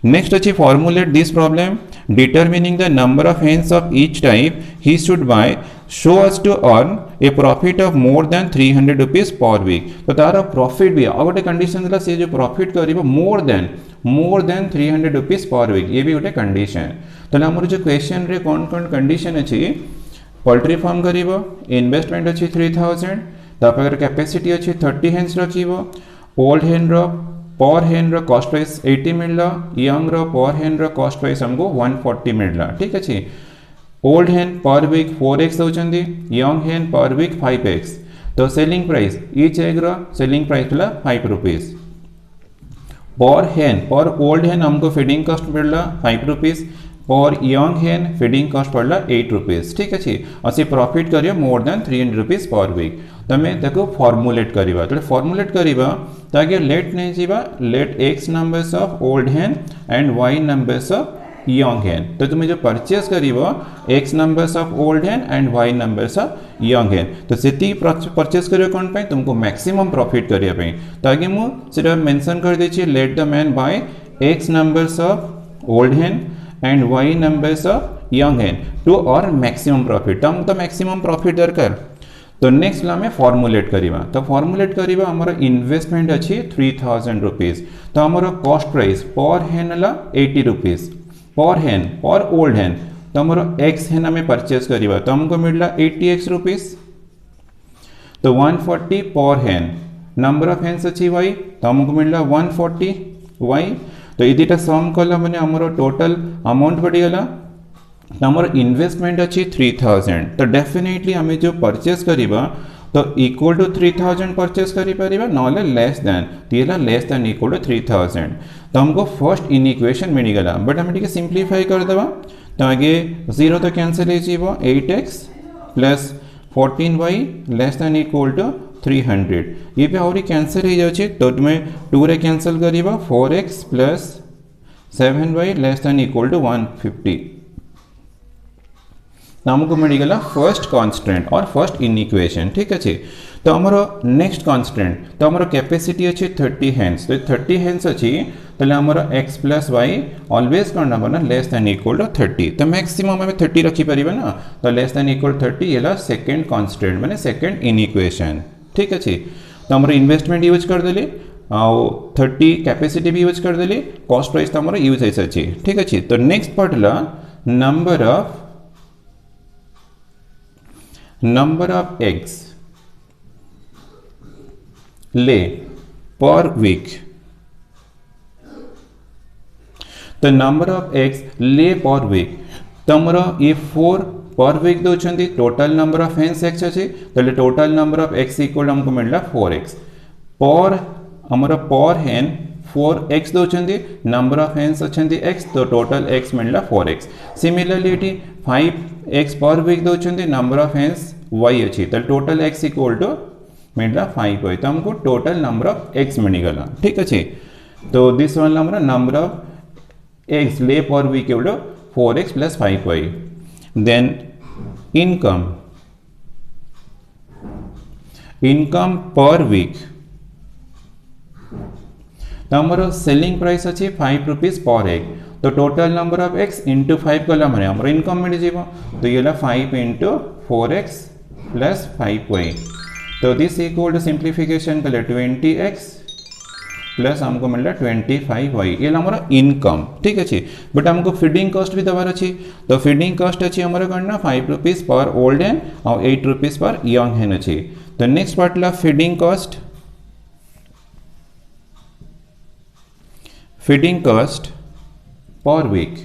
नेक्स्ट अच्छी formulate this problem determining the number of hens of each type he should buy so as to earn a profit of more than ₹300 per week. तो तार profit भी आ गोटे condition से जो profit करिवो मोर than ₹300 per week ये भी गोटे condition. तो हमर जो क्वेश्चन रे कौन कौन कंडीशन अच्छी पोल्ट्री फार्म करिवो इन्वेस्टमेंट अच्छी 3000 तापर कैपेसिटी अच्छी 30 हेन्स रखिवो ओल्ड हेन रो पर हेन रो कॉस्ट प्राइस 80 मिलला यंग रो पर हेन रो कॉस्ट प्राइस हमको 140 मिलला ठीक अच्छे। ओल्ड हेन पर वीक 4 eggs दौरान यंग हेन पर वीक 5 eggs। तो सेलिंग प्राइस ईच एग रो सेलिंग प्राइस मिला ₹5। पर हेन पर ओल्ड हेन हमको फीडिंग कॉस्ट मिलला ₹5 पर यंग हेन फीडिंग कॉस्ट पड़ला ₹8 ठीक अच्छे। और से प्रॉफिट करियो मोर देन ₹300 पर वीक। तमें ताको फॉर्मुलेट करिवा तो फॉर्मुलेट करिवा ताकि लेट नहीं जीवा let x numbers of old hen and y numbers of young hen. तो तुम्हें जो परचेस करिवो x numbers of old hen and y numbers of young hen. तो सेती परचेस करियो कोन पे तुमको मैक्सिमम प्रॉफिट करिया पे ताकि मु सेटा मेंशन कर देछि let the man buy x numbers of old hen and y numbers of young hen to earn maximum profit. तो हमको मैक्सिमम प्रॉफिट दरकार। तो नेक्स्ट आम फॉर्मुलेट करिवा। तो फॉर्मुलेट करिवा हमर इन्वेस्टमेंट अच्छी ₹3000। तो हमर कॉस्ट प्राइस पर हेन ला ₹80 पर हेन पर ओल्ड हेन। तो हमर एक्स हेन आम परचेस करिवा तो हमको मिलला ₹80 तो 140 पर हेन नंबर ऑफ हेन्स अच्छी y तो हमको मिलला 140 y। तो ये दुटा सम कला माने हमर टोटल अमाउंट बढ़ीगला। हमर इन्वेस्टमेंट अच्छी 3000 तो डेफिनेटली आम जो परचेस करिबा तो इक्वल टू 3000 परचेस करि परिबा नॉले लेस देन तेला लेस देन इक्वल टू 3000। तो हमको फर्स्ट इन इक्वेशन मिल गला बट हम टिके सिंप्लीफाई कर देबा। तो आगे 0 तो कैंसिल हो जीवो 8x plus 14y less than equal to 300। ये पे और कैंसिल हो जाउछि तो तुमे 2 रे कैंसिल करिबा 4x plus 7y less than equal to 150। हमको मिलगला फर्स्ट कांस्टेंट और फर्स्ट इन इक्वेशन ठीक अच्छे। तो आमर नेक्स्ट कॉन्स्टेंट तो आमर कैपेसिटी अच्छी 30 हेन्स तो 30 हेन्स अच्छी तो आमर एक्स प्लस वाई ऑलवेज कौन हम ना लेस दैन इक्वल टू 30 तो मैक्सिमम आम 30 रखिपर ना तो लेस दैन इक्वल 30 ये सेकेंड कॉन्स्टेंट माने सेकेंड इनइक्वेशन ठीक अच्छे तो आमर इन्वेस्टमेंट यूज करदेली आउ 30 कैपेसिटी भी यूज करदेली कॉस्ट प्राइस तो आमर यूज हो सारी ठीक अच्छे तो नेक्स्ट पार्ट है number of eggs lay per week तो number of eggs lay per week तमर ये 4 पर वीक दौरान total number of hens x अच्छे तो total number of x equal हमको मिलला 4x पर हमर पर हेन 4x दौरान नंबर ऑफ हेन्स अच्छा x तो टोटल x मिलला 4x सिमिलरली ये 5x पर वीक दौरान नंबर ऑफ हेन्स y अच्छी तो टोटल x इक्वल टू मिलला 5y तो हमको टोटल नंबर ऑफ x मिलगला ठीक अच्छे तो this one number of x lay per week एवढ 4x plus 5y then income per week तो हमारा सेलिंग प्राइस अच्छी 5 रुपीज पर एग तो total number of x into 5 कला माने हमरो इनकम मिल जीवो तो ये 5 इंटू 4x प्लस 5y तो दिस इक्वल टू सिंप्लीफिकेशन कले 20x प्लस हमको मिलला 25y ये हमारा इनकम ठीक अच्छे बट हमको फीडिंग कॉस्ट भी दबार अच्छी तो फीडिंग कॉस्ट अच्छी हमारा करना 5 रुपीज पर ओल्ड हैन और 8 रुपीज पर यंग हैन अच्छी तो नेक्स्ट पार्ट ला फीडिंग कॉस्ट पर वीक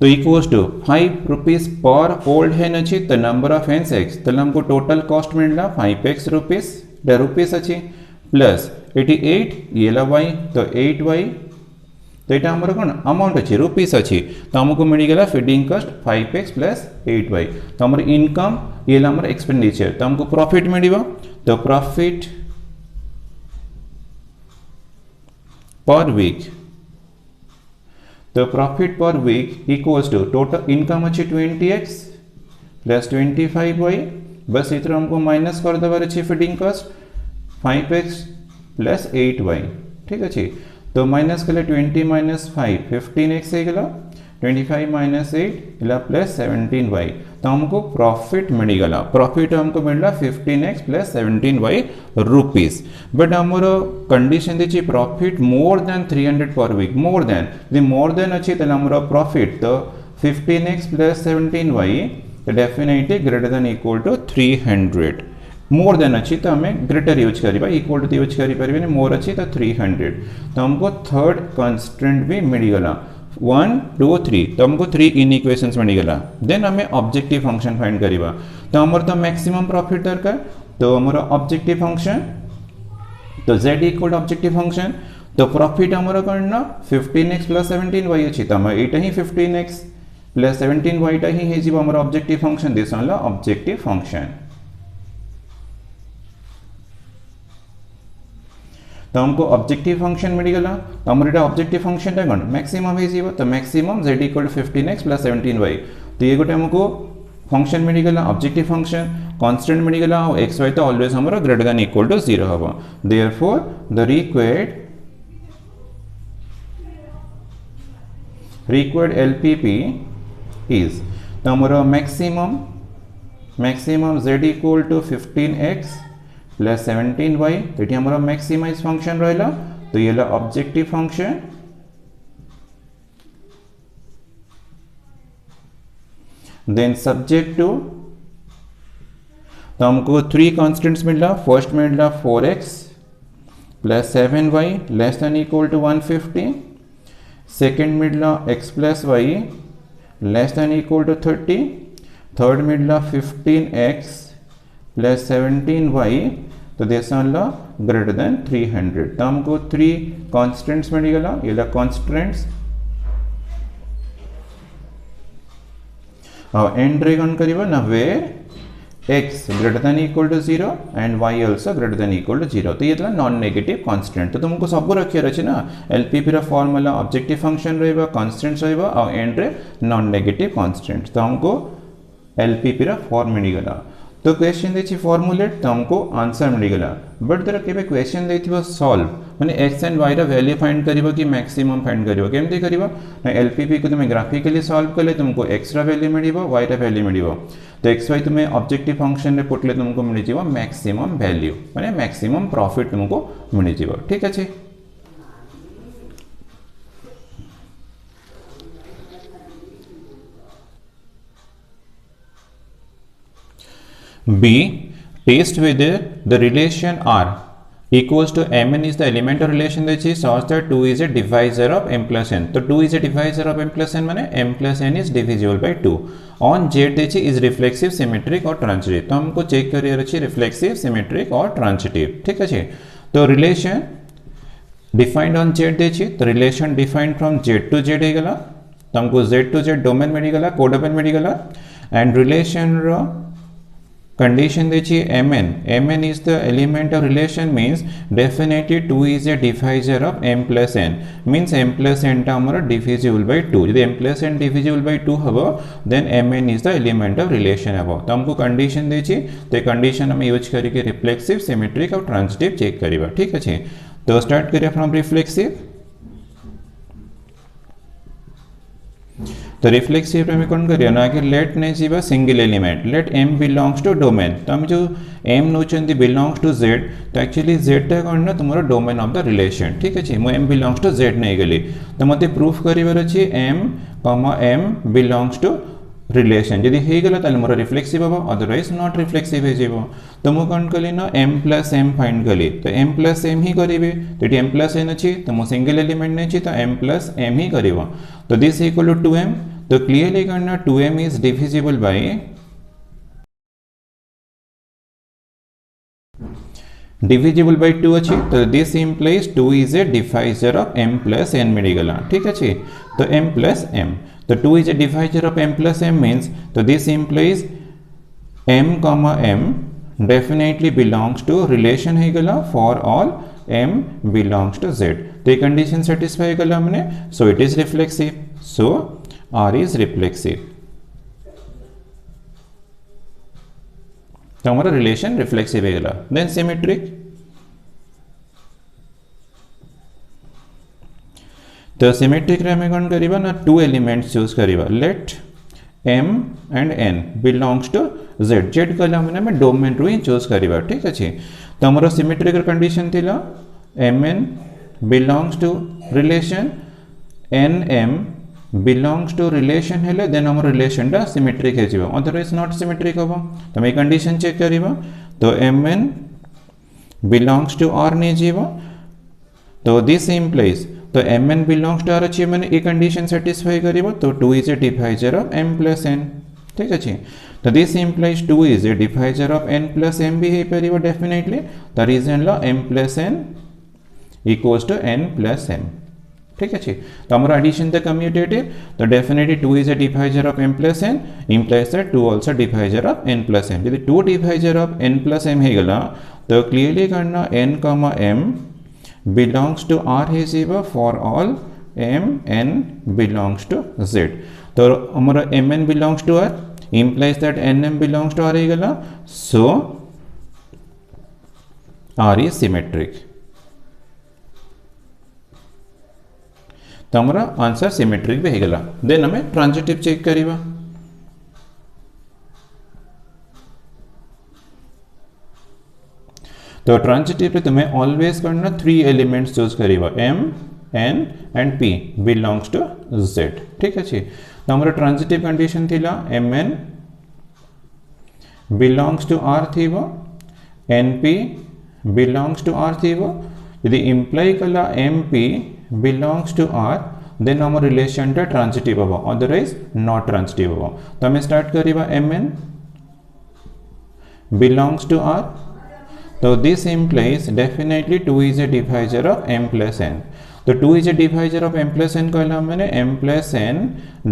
तो equals to 5 rupees per old hen अच्छी तो नंबर ऑफ हेन्स एक्स तो हमको टोटल कॉस्ट मिलला 5x रुपीज अच्छी प्लस 88 ये y तो 8y तो यहाँ हमारा कौन अमाउंट अच्छी रुपीज अच्छी तो हमको मिलगला feeding cost 5x plus 8y तो हमारे इनकम ये हमारा एक्सपेंडिचर तो हमको प्रॉफिट मिल तो प्रॉफिट पर वीक तो profit per week equals to total income अच्छी 20x प्लस 25y बस इतना हमको माइनस कर देवार अच्छी feeding cost 5x plus 8y ठीक अच्छे तो माइनस कले 20 माइनस 5 15x गला 25 माइनस 8 इला प्लस 17y तो हमको प्रॉफिट मिलगला प्रॉफिट हमको मिलला 15x plus 17y rupees but हमारा कंडीशन दीची profit more than 300 per week मोर देन अच्छी तो हमारा प्रॉफिट तो 15x प्लस 17y तो definitely greater than equal to 300 more than अच्छी तो हमें ग्रेटर यूज करिबा इक्वल टू यूज करि परिबे मोर अच्छी तो 300 तो हमको थर्ड कांस्टेंट भी मिलगला 1 2 3 तो हमको 3 इनइक्वेशंस मिलगला देन हमें ऑब्जेक्टिव फंक्शन फाइंड करिबा तो हमर तो मैक्सिमम प्रॉफिट दरकार तो हमारा ऑब्जेक्टिव फंक्शन तो z इक्वल ऑब्जेक्टिव फंक्शन तो प्रॉफिट हमारा करना 15x प्लस 17y अच्छी तो हमें एटा ही 15x प्लस 17y टा ही है हमारा ऑब्जेक्टिव फंक्शन दिस वाला ऑब्जेक्टिव फंक्शन तो हमको ऑब्जेक्टिव फंक्शन मिलगला तो हमारे ऑब्जेक्टिव फंक्शन टा कौन मैक्सिमम है तो maximum z equal 15x plus 17y तो ये गोटे हमको फंक्शन मिलगला ऑब्जेक्टिव फंक्शन कांस्टेंट मिलगला और xy तो ऑलवेज हमारा ग्रेटर देन इक्वल टू 0 हबो therefore the required LPP is तो हमारा maximum z equal to 15x plus 17y तो ये हमारा मैक्सिमाइज फंक्शन रहेला तो ये ला objective function then subject to तो हमको 3 कांस्टेंट्स मिला फर्स्ट मिला 4x plus 7y less than equal to 150 second मिला x plus y less than equal to 30 third मिला 15x प्लस 17y तो दिस वाला ग्रेटर देन 300 तो हमको 3 कांस्टेंट्स मिलगला ये ला कांस्टेंट्स और एंड रे कौन करिबा ना where x greater than equal to 0 and y also greater than equal to 0 तो ये नॉन नेगेटिव कांस्टेंट तो तुमको सब रखियार अछि ना LPP रा फॉर्मूला ऑब्जेक्टिव फंक्शन रहबा कांस्टेंट्स रहबा और एंड रे नॉन नेगेटिव कांस्टेंट तो हमको LPP रा फॉर्म मिलगला तो क्वेश्चन देखिए फॉर्मुलेट तुमको आंसर मिलगला बट धर के क्वेश्चन देखिए सॉल्व माने x and y value find करिवो कि मैक्सिमम फाइंड करिवो केमती करिवो ना एलपीपी को तुम ग्राफिकली सॉल्व कले तुमको एक्स रा वैल्यू मिलिवो वाई रा वैल्यू मिलिवो तो एक्स वाई तुम ऑब्जेक्टिव फंक्शन रे पुटले तुमको मिल जिवो मैक्सिमम वैल्यू माने मैक्सिमम प्रॉफिट तुमको मिल जिवो ठीक अछि। B. Test whether the relation R equals to Mn is the elemental relation that is such that 2 is a divisor of M plus N. तो 2 is a divisor of M plus N माने M plus N is divisible by 2. On Z देखिए is reflexive, symmetric और transitive. तो हमको check करिए रखिए reflexive, symmetric और transitive. ठीक है तो relation defined on Z देखिए तो relation defined from Z to Z है गला तो हमको Z to Z domain में गला कोडोमेन में गला and relation रो condition देखिए mn is the element of relation means definitely 2 is a divisor of m plus n means m plus n टा हमारा divisible by 2 यदि m plus n divisible by 2 हबो then mn is the element of relation हबो तो हमको condition देखिए तो condition हम यूज करके reflexive symmetric और transitive चेक करिबा ठीक अछि। तो स्टार्ट करिया फ्रॉम reflexive तो रिफ्लेक्सिव में कौन करिया ना कि लेट नहीं जीवा single element let m belongs to domain तो हम जो m नौचंदी बिलोंग्स टू z तो एक्चुअली z टा कौन ना तुम्हारा डोमेन ऑफ द रिलेशन ठीक है मु m बिलोंग्स टू z नहीं गली तो मते प्रूफ करिवार अछि m बिलोंग्स टू रिलेशन यदि हे गला ताले मोर रिफ्लेक्सिव हबो अदरवाइज नॉट रिफ्लेक्सिव हे जेबो तो मु कोन कली ना m + m फाइंड कली तो m + m ही करिवे तो एटी m + n अछि तो मु सिंगल एलिमेंट नै अछि तो m + m ही करिवो तो दिस इक्वल टू 2m तो क्लियरली करना 2m is divisible by divisible by 2 अछि तो this implies 2 is a divisor of m plus n मिलिगला ठीक अछि तो m plus m तो 2 is a divisor of m plus m means तो this implies m comma m definitely belongs to relation है गला for all m belongs to z तो ये कंडीशन सेटिस्फाई गला हमने so it is reflexive so R is reflexive तो हमारा relation reflexive है गला देन सिमेट्रिक तो सिमेट्रिक रे हमें कौन करिबा ना टू एलिमेंट्स चूज करिबा late m and n belongs to z z कला हमने डोमेन रो ही चूज करिबा ठीक अछि तो हमारा सिमेट्रिक कंडीशन थिला mn belongs to relation nm belongs to relation हेले देन हम रिलेशन टा सिमेट्रिक हे जिवो अदरवाइज नॉट सिमेट्रिक होबो तो मैं कंडीशन चेक करिबा तो mn belongs to r ने जिवो तो दिस इंप्लाइज तो mn belongs to r अछि माने ए कंडीशन सेटिस्फाई करिवो तो 2 is a divisor of m plus n ठीक अछि तो this implies 2 is a divisor of n plus m भी हे परिवो डेफिनेटली द रीजन लो m plus n equals to n plus m ठीक है तो हमारा एडिशन द कम्यूटेटिव तो definitely 2 is a divisor of m plus n implies that 2 also divisor of n plus m यदि 2 divisor of n plus m हे गला तो clearly करना n m belongs to r हे जीवा for all m n belongs to z तो हमारा mn belongs to r implies that nm belongs to r हे गला सो r इज सिमेट्रिक तो हमारा आंसर सिमेट्रिक भी हेगला देन हमें ट्रांजिटिव चेक करिबा तो ट्रांजिटिव पे तुम्हें ऑलवेज करना 3 एलिमेंट्स चूज करिबा m n and p belongs to z ठीक अछि तो हमारा ट्रांजिटिव कंडीशन थिला mn बिलोंग्स टू r थिबो np बिलोंग्स टू r थिबो यदि इंप्लाई कला mp belongs to r then हम रिलेशन टा ट्रांजिटिव होबो अदरवाइज नॉट ट्रांजिटिव होबो तो हम स्टार्ट करिबा mn belongs to r तो this implies definitely 2 is a divisor of m plus n तो 2 is a divisor of m plus n कहला माने m plus n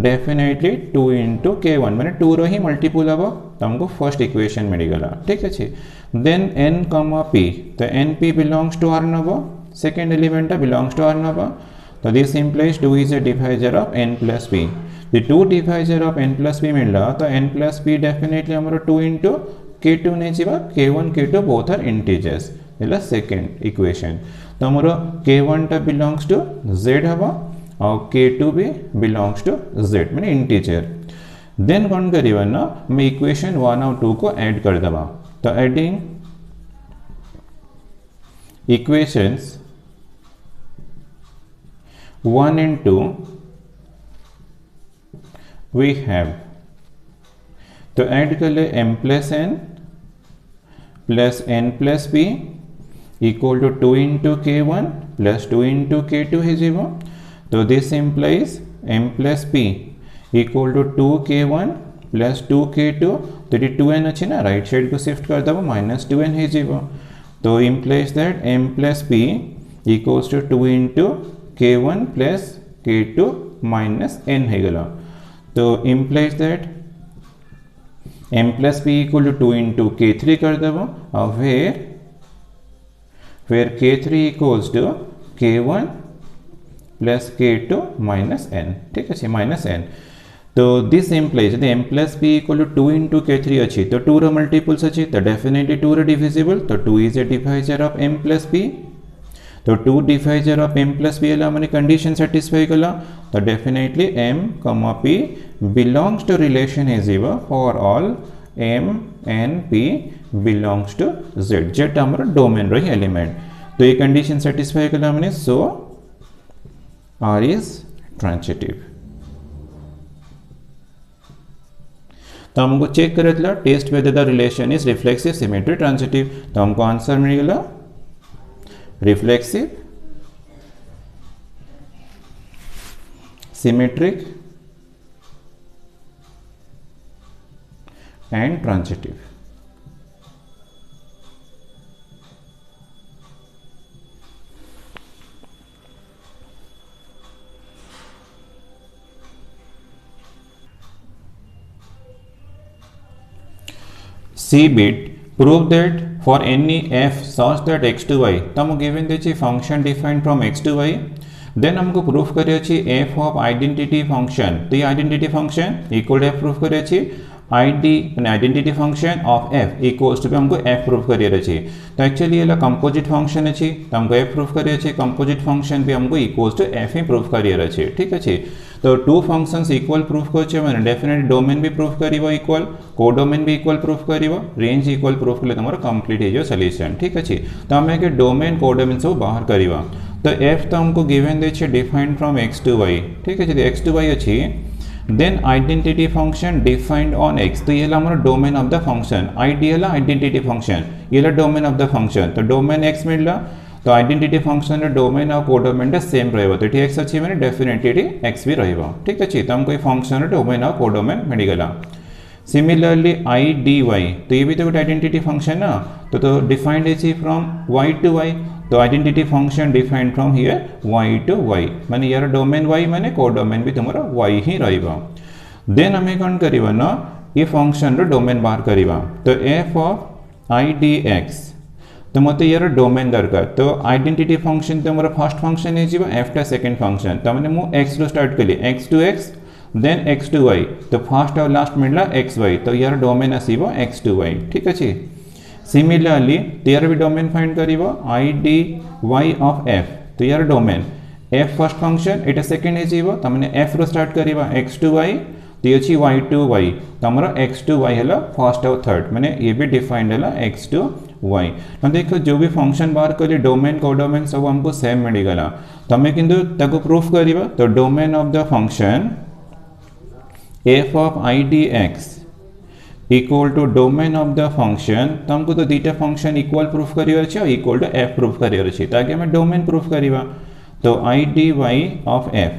definitely 2 into k1 माने 2 रो ही multiple हबो तो हमको फर्स्ट इक्वेशन मिल गला ठीक अछि देन n p तो np belongs to r नबो second element belongs to r नबो तो this implies 2 is a divisor of n plus p the 2 divisor of n plus p मिलला तो n plus p डेफिनेटली हमरो 2 into k2 नहीं जीवा k1 k2 both are integers एला second equation तो हमर k1 टा बिलोंग्स टू z हबा और k2 भी बिलोंग्स टू z माने इंटीजर देन कौन करिवा ना मैं इक्वेशन 1 और 2 को ऐड कर दबा तो adding equations 1 and 2 we have तो ऐड कर ले m प्लस n प्लस p equal to 2 into k1 plus 2 into k2 है जीवो तो this implies m plus p equal to 2k1 plus 2k2 तो ये 2n अच्छी ना राइट साइड को शिफ्ट कर दबो माइनस 2n है जीवो तो implies that m plus p equals to 2 into k1 plus k2 minus n है गला तो implies that m plus p equal to 2 into k3 कर दबो और फिर k3 equals to k1 plus k2 minus n ठीक है माइनस n तो दिस इम्प्लाइज यदि m plus p equal to 2 into k3 अच्छी तो 2 रो मल्टीपल्स अच्छी तो डेफिनेटली 2 रो डिविजिबल तो 2 is a divisor of m plus p तो 2 divisor of m plus p एला माने कंडीशन सेटिस्फाई कला तो definitely m comma p belongs to relation is ever for all m n p belongs to z z हमर डोमेन रही element तो ये कंडीशन सेटिस्फाई कला माने सो r इज ट्रांजिटिव तो हमको चेक करतला test whether the relation is reflexive symmetric transitive तो हमको आंसर मिल गया reflexive symmetric and transitive C bit prove that for any f such that x to y तम गिवन देछि function defined from x to y then हमको proof करे अछि f of identity function तो ये identity function equal f proof करे अछि ID माने identity function of f equals to हमको f प्रूफ करियर अछि तो एक्चुअली एला कंपोजिट फंक्शन अछि तो हमको f प्रूफ करियर अछि कंपोजिट फंक्शन भी हमको इक्वल्स टू f ही प्रूफ करियर अछि ठीक अछि तो टू फंक्शंस इक्वल प्रूफ करछे माने डेफिनेटली डोमेन भी प्रूफ करिवो इक्वल कोडोमेन भी इक्वल प्रूफ करिवो रेंज इक्वल प्रूफ कले तमरो कंप्लीट हे जो सॉल्यूशन ठीक अछि तो हमें के डोमेन कोडोमेन सब बाहर करिवा तो f तो हमको गिवन दे छे defined from x to y ठीक अछि x टू y अछि then identity function defined on x तो येला हमर domain of the function ideal identity function येला डोमेन ऑफ द फंक्शन तो डोमेन x मिलला तो आइडेंटिटी फंक्शन रे डोमेन और कोडोमेन रे सेम रहबो तो x अछि माने डेफिनेटली x भी रहबो ठीक अछि तो हमको फंक्शन रे डोमेन और कोडोमेन मिल गेला सिमिलरली i dy तो ये भी तो आइडेंटिटी फंक्शन ना तो डिफाइंड अछि फ्रॉम y टू y तो identity function defined from here y to y माने यार डोमेन y माने कोडोमेन भी तुमरा y ही रहबो देन हमें कोन करिवा ना ये फंक्शन रो डोमेन बाहर करिवा तो f ऑफ i dx तो मते यार डोमेन दरकार तो आइडेंटिटी फंक्शन तो हमारा फर्स्ट फंक्शन है जीवा f टा सेकंड फंक्शन तो मैंने मु x रो स्टार्ट कर लिया x to x then x to y तो फर्स्ट और लास्ट मिलला xy तो यार डोमेन आसीबो x टू y ठीक अछि सिमिलरली यार भी डोमेन फाइंड करिवो i dy ऑफ f तो यार डोमेन f फर्स्ट फंक्शन एटा सेकंड है जीवो तो मैंने f रो स्टार्ट करिवा x टू y तो अछि y टू y तो हमरा x टू y हला फर्स्ट और थर्ड माने ये भी डिफाइंड हला x टू y तो देखो जो भी फंक्शन बाहर कले डोमेन कोडोमेन सब हमको सेम मिल गला तो हमें किंतु ताको प्रूफ करिवा तो domain of the function f of i dx equal to domain of the function तो हमको तो दीटा फंक्शन इक्वल प्रूफ करिवा छै इक्वल टू f प्रूफ करिवा छै ताकि हमें डोमेन प्रूफ करिवा तो i dy ऑफ f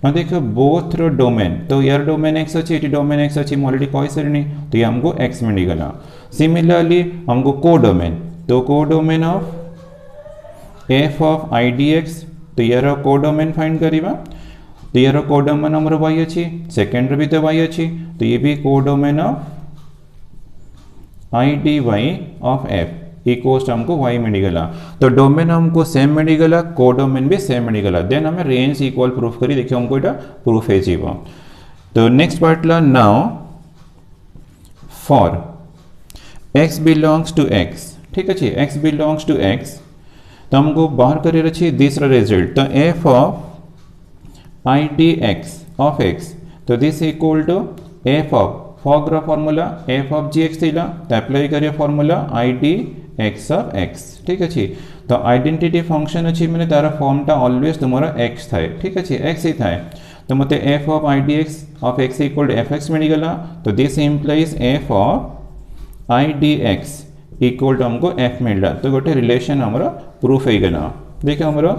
ना देखो बोथ रो डोमेन तो यार डोमेन x अछि एटी डोमेन x अछि ऑलरेडी कहि सरनी तो ये हमको x मिल गला सिमिलरली हमको कोडोमेन तो codomain of f of i dx तो यार कोडोमेन फाइंड करिवा तो यार कोडोमेन हमर y अछि सेकंड रे भी तो y अछि तो ये भी codomain of i dy of f equals हमको y मिल गला तो डोमेन हमको सेम मिल गला कोडोमेन भी सेम मिल गला देन हमें रेंज इक्वल प्रूफ करी देखिए हमको एटा प्रूफ है जीवो तो नेक्स्ट पार्ट ला now for x belongs to x, ठीक अच्छे x बिलोंग्स टू x, तो हमको बाहर कर तीसरा रिजल्ट, तो f of I D x of x, तो this equal to f of formula formula f of G X थी, तो अप्लाई करिए formula I D x of x, ठीक अच्छे। तो आइडेंटिटी फंक्शन अच्छी मैंने तार फॉर्मटा ऑलवेज तुम x थाए, ठीक अच्छे x ही थाए, तो मत f of I D x of x equal to f x मिलगला, तो this implies f of I D x equal to हमको f मिलला, तो गोटे रिलेशन हमारा प्रूफ हो गला। देखिए हमारा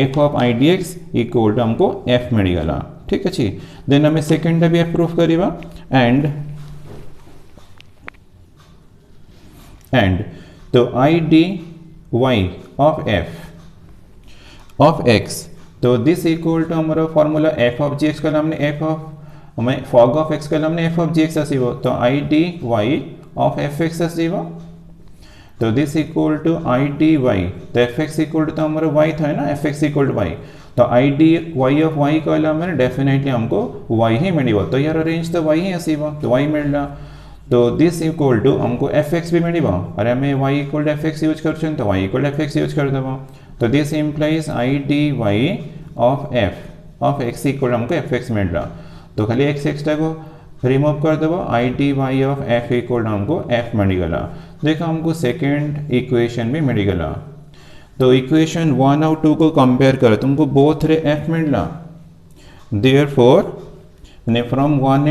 f of I D x equal to हमको f मिलगला, ठीक अच्छे। देन हमें सेकेंड भी f प्रूफ करवा, एंड तो I D Y of f of x, तो दिस इक्वल टू हमारा formula f of G X कल हमने f ऑफ हमें फॉग ऑफ x कल हमने f ऑफ जी एक्स आसो, तो I D Y of F X आसो, तो this equal to I D Y, तो एफ एक्स इक्वल टू तो हमारा वाई था ना, F X equal to Y, तो I D Y of Y कहला मैंने डेफिनेटली हमको वाई ही मिल, तो यार रेंज तो वाई ही आसो, तो वाई मिलला, तो दिस इक्वल टू हमको एफ एक्स भी मिल, अरे हमें y equal to f x use कर, तो y equal f x use कर देव, तो this implies I D Y of x equal हमको एफ एक्स मिल, तो खाली एक्स एक्सटा को रिमूव कर देव, I D Y of f equal हमको एफ मिलगला। देखो हमको सेकेंड इक्वेशन भी मिलगला, तो इक्वेशन 1 और 2 को कंपेयर कर तुमको बोथ रे एफ मिलला, therefore from 1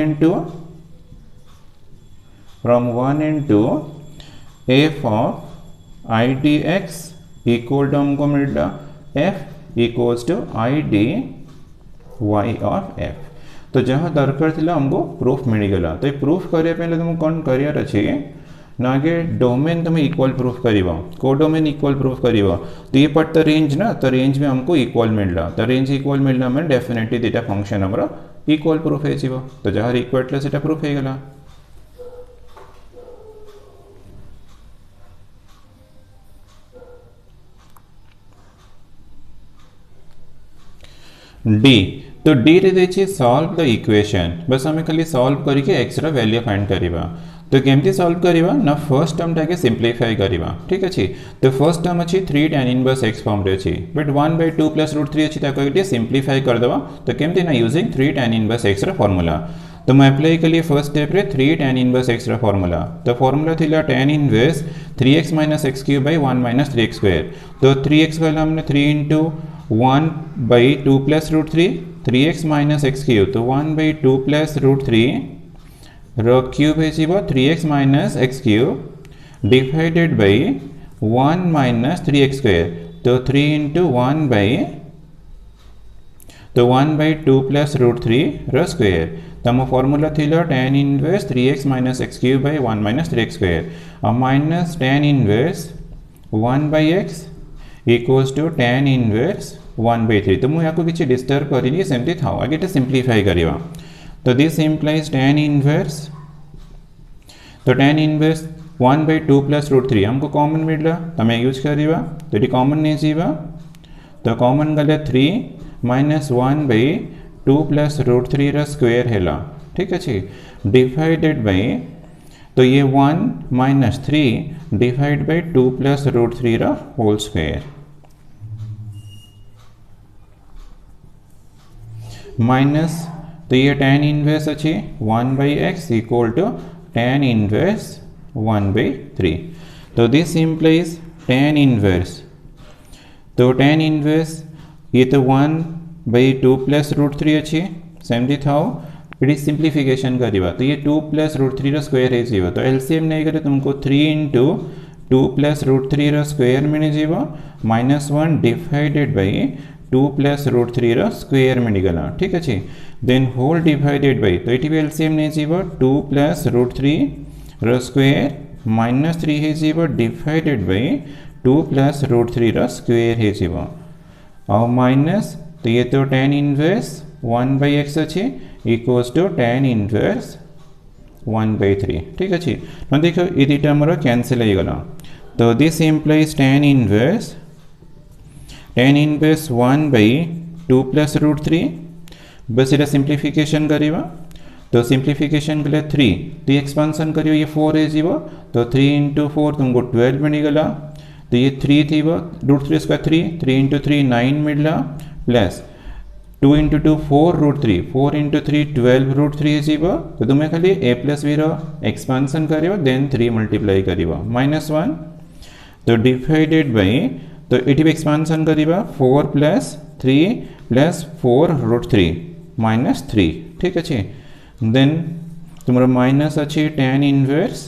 and 2 F of I D x equal to हमको मिलता F equals to I D Y of F, तो जहाँ दरकार थी हमको प्रूफ मिलगला। तो ये प्रूफ करिया पहले तुमको कौन करियार अच्छे ना आगे डोमेन तुम इक्वल प्रूफ कर, को डोमेन इक्वल प्रूफ कर, तो ये पड़ता रेंज ना, तो रेंज में हमको इक्वल मिलला, तो रेंज इक्वल मिलला मैंने डेफिनेटली दीटा फंक्शन हमारा इक्वल प्रूफ हो, तो जहाँ इक्वल से प्रूफ हो गला। डी, तो डी रे देखिए सॉल्व द इक्वेशन, बस हमें खाली सॉल्व करके एक्स्ट्रा वैल्यू फाइंड करवा, तो केमती सॉल्व करवा ना फर्स्ट टर्म टाके सिंप्लीफाई करवा, ठीक अच्छे। तो फर्स्ट टर्म अच्छी 3 tan इनवर्स x फॉर्म रे अच्छी, बट 1/2 + √3 अच्छी ताको सिंप्लीफाई कर देवा, तो केमती ना यूजिंग 3 tan इनवर्स x रा फॉर्मूला, तो मैं अप्लाई करिए फर्स्ट स्टेप रे 3 tan इनवर्स x रा फॉर्मूला, तो फॉर्मूला थिला tan inverse 3x - x³ / 1 - 3x², तो 3x वाला हमने 3 × 1/2 + √3, 3x - x³, तो 1/2 + √3 क्यूब है 3x - x³ divided by 1 - 3x², तो 3 × 1/2 + √3 स्क्वेयर, तो हम फॉर्मूला थी tan inverse 3x - x³ / 1 - 3x², और minus tan inverse 1/x equals to tan inverse 1/3, तो मुझे आपको किसी डिस्टर्ब करी सेमती था आगे तो सिंप्लीफाई करवा, तो दिस इम्प्लाइज tan इनवर्स, तो tan इनवर्स 1/2 + √3 हमको कॉमन मिलला, तो मैं यूज करवा, तो ये कॉमन नहीं जीवा, तो कॉमन गले 3 - 1/2 + √3 स्क्वेयर है, ठीक अच्छे, डिवाइडेड बाई, तो ये 1 - 3 divide by 2 + √3 whole square, minus, तो ये tan इनवर्स अच्छी 1/x equal to tan inverse 1/3, तो दिस इम्प्लाइज tan इनवर्स, तो tan इनवर्स ये तो 1/2 + √3 अच्छी सेमती था, इट सिंप्लीफिकेशन करवा, तो ये 2 + √3 स्क्वेयर है, तो एलसीएम नहीं करे तुमको 3 × 2 + √3 स्क्वेयर मिल जाए, -1 डिवाइडेड बाई 2 + √3 स्क्वेयर मिलगला, ठीक अच्छे, देन होल डिवाइडेड बाई, तो ये एलसीएम नहीं जीव 2 + √3 स्क्वेयर -3 है जीव डिवाइडेड बाई 2 + √3 स्क्वेयर है जीव, और माइनस, तो ये तो tan इनवर्स 1/x अच्छे इक्वल्स टू tan इनवर्स 1/3, ठीक अच्छे, तो देखो ये दुटा मोर कैंसिल हो गला, तो दिस इम्प्लाइज tan इनवर्स 1/2 + √3, बस ये सिंप्लीफिकेशन करवा, तो सिंप्लीफिकेशन के लिए 3 तो ये एक्सपांसन करियो ये 4 है जीव तो 3 इंटू 4 तुमको 12 मिलगला तो ये 3 थी रूट 3 स्क्वायर 3 इंटू 3 9 मिलला plus 2 into 2 4 root 3 4 into 3 12 root 3 है जीव तो तुम्हें खाली a प्लस b एक्सपांसन करियो देन 3 मल्टीप्लाई करियो -1 तो डिवाइडेड बाय तो ये एक्सपांसन करिबा 4 प्लस 3 प्लस 4 रूट 3 -3 ठीक अच्छे देन तुम्हारा माइनस अच्छे tan inverse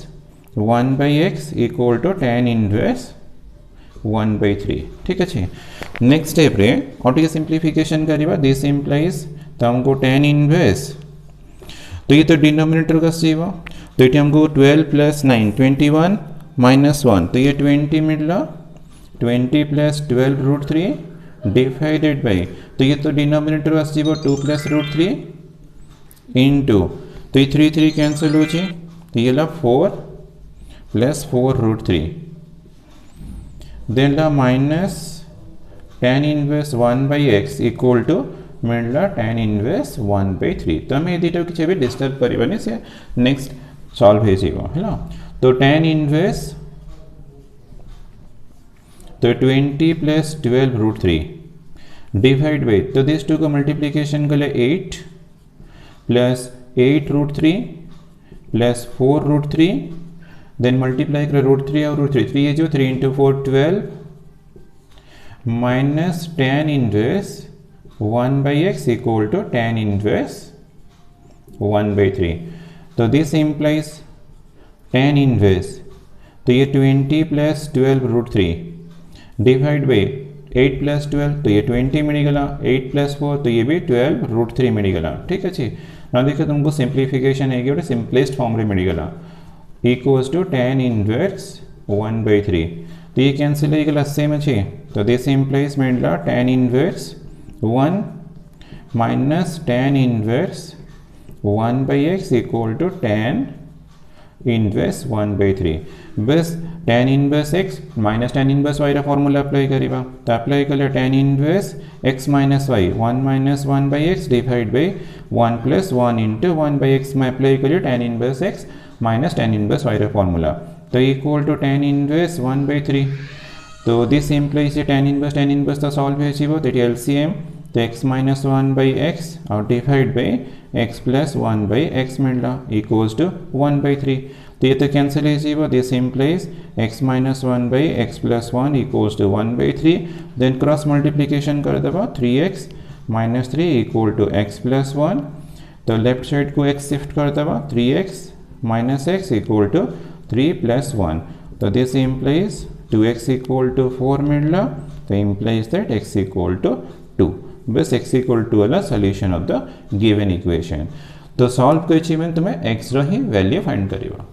1 by x equal to tan inverse 1 by 3 ठीक अच्छे नेक्स्ट स्टेप रे और टिके सिंप्लीफिकेशन करिबा दिस इंप्लाइज तो हमको tan इनवर्स तो ये तो डिनोमिनेटर का सीवा तो ये हमको 12 प्लस 9 21 -1 तो ये 20 मिलला 20 प्लस 12 रूट 3 डिवाइडेड बाय तो ये तो डिनोमिनेटर का सीवा 2 प्लस रूट 3 इंटू तो ये 3 3 कैंसिल हो जाए तो ये ला 4 प्लस 4 रूट 3 देन ला minus tan inverse 1 by x equal to मिलला tan इनवर्स 1 by 3 तो हमें ये दुटा किसी भी डिस्टर्ब करिबानी से नेक्स्ट सॉल्व हे जीवो हैला तो tan इनवर्स तो 20 प्लस 12 रूट 3 डिवाइड बाय तो दिस टू का मल्टीप्लिकेशन के लिए 8 plus 8 root 3 plus 4 root 3 then multiply कर रूट 3 और रूट 3 है जो 3 into 4 12 minus tan inverse 1 by x equal to tan inverse 1 by 3 तो दिस इम्प्लाइज tan इनवर्स तो ये 20 plus 12 root 3 divide by 8 plus 12 तो ये 20 मिलेगा 8 प्लस 4 तो ये भी 12 रूट 3 मिलेगा ठीक अच्छे ना देखो तुमको सिंप्लीफिकेशन है गोटे सिंपलेस्ट फॉर्म रे मिलेगा equals to tan inverse 1 by 3 तो ये कैंसिल हो गला सेम अच्छे तो दिस इम्प्लाइज मिलला tan inverse 1 minus tan inverse 1 by x equal to tan inverse 1 by 3 बस tan inverse x minus tan inverse y रा फॉर्मूला अप्लाई करिबा तो अप्लाई करले tan inverse x minus y 1 minus 1 by x divide by 1 plus 1 into 1 by x में apply करियो tan inverse x minus tan inverse y रा formula तो equal to tan inverse 1 by 3 तो this implies tan inverse तो solve है जीवो तो LCM तो x माइनस 1 by x और divide by x plus 1 by x मिलला इक्वल्स टू 1 by 3 तो ये तो कैंसिल है जीवो this implies x minus 1 by x plus 1 equals to 1 by 3 then cross multiplication कर देबा 3x minus 3 equal to x plus 1 तो लेफ्ट साइड को x शिफ्ट कर देबा 3x minus x equal to 3 plus 1 तो this implies 2x equal to 4 मिलला तो implies that x equal to 2 बस x इक्वल टू वाला solution of the given equation तो सॉल्व करछि में तुम्हें x रो ही वैल्यू फाइंड करिवा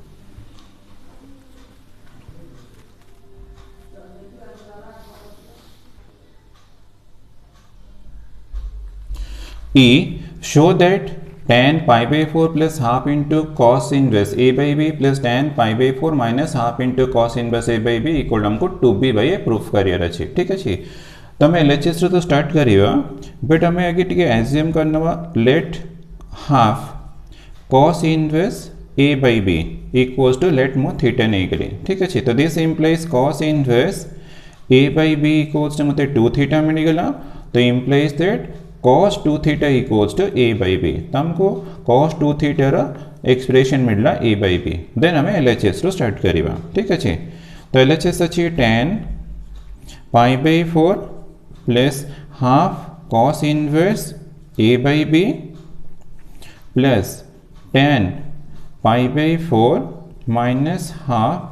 E show that tan pi by 4 plus half into cos inverse a by b plus tan pi by 4 minus half into cos inverse a by b equal हमको 2b by a proof करियर अछि ठीक अछि तो मैं LHS तो start करियो but हमें आगे टिके एज्यूम करनवा let half cos inverse a by b equals to let मो थीटा नहीं करी ठीक अछि तो this implies cos inverse a by b equals to मते 2 थीटा मिलेगा तो implies that cos 2 theta equals to a by b तो हमको cos 2 theta रा एक्सप्रेशन मिलला a by b देन हमें LHS रो स्टार्ट करिबा ठीक अछि तो LHS अछि tan pi by 4 plus half cos inverse a by b plus tan pi by 4 minus half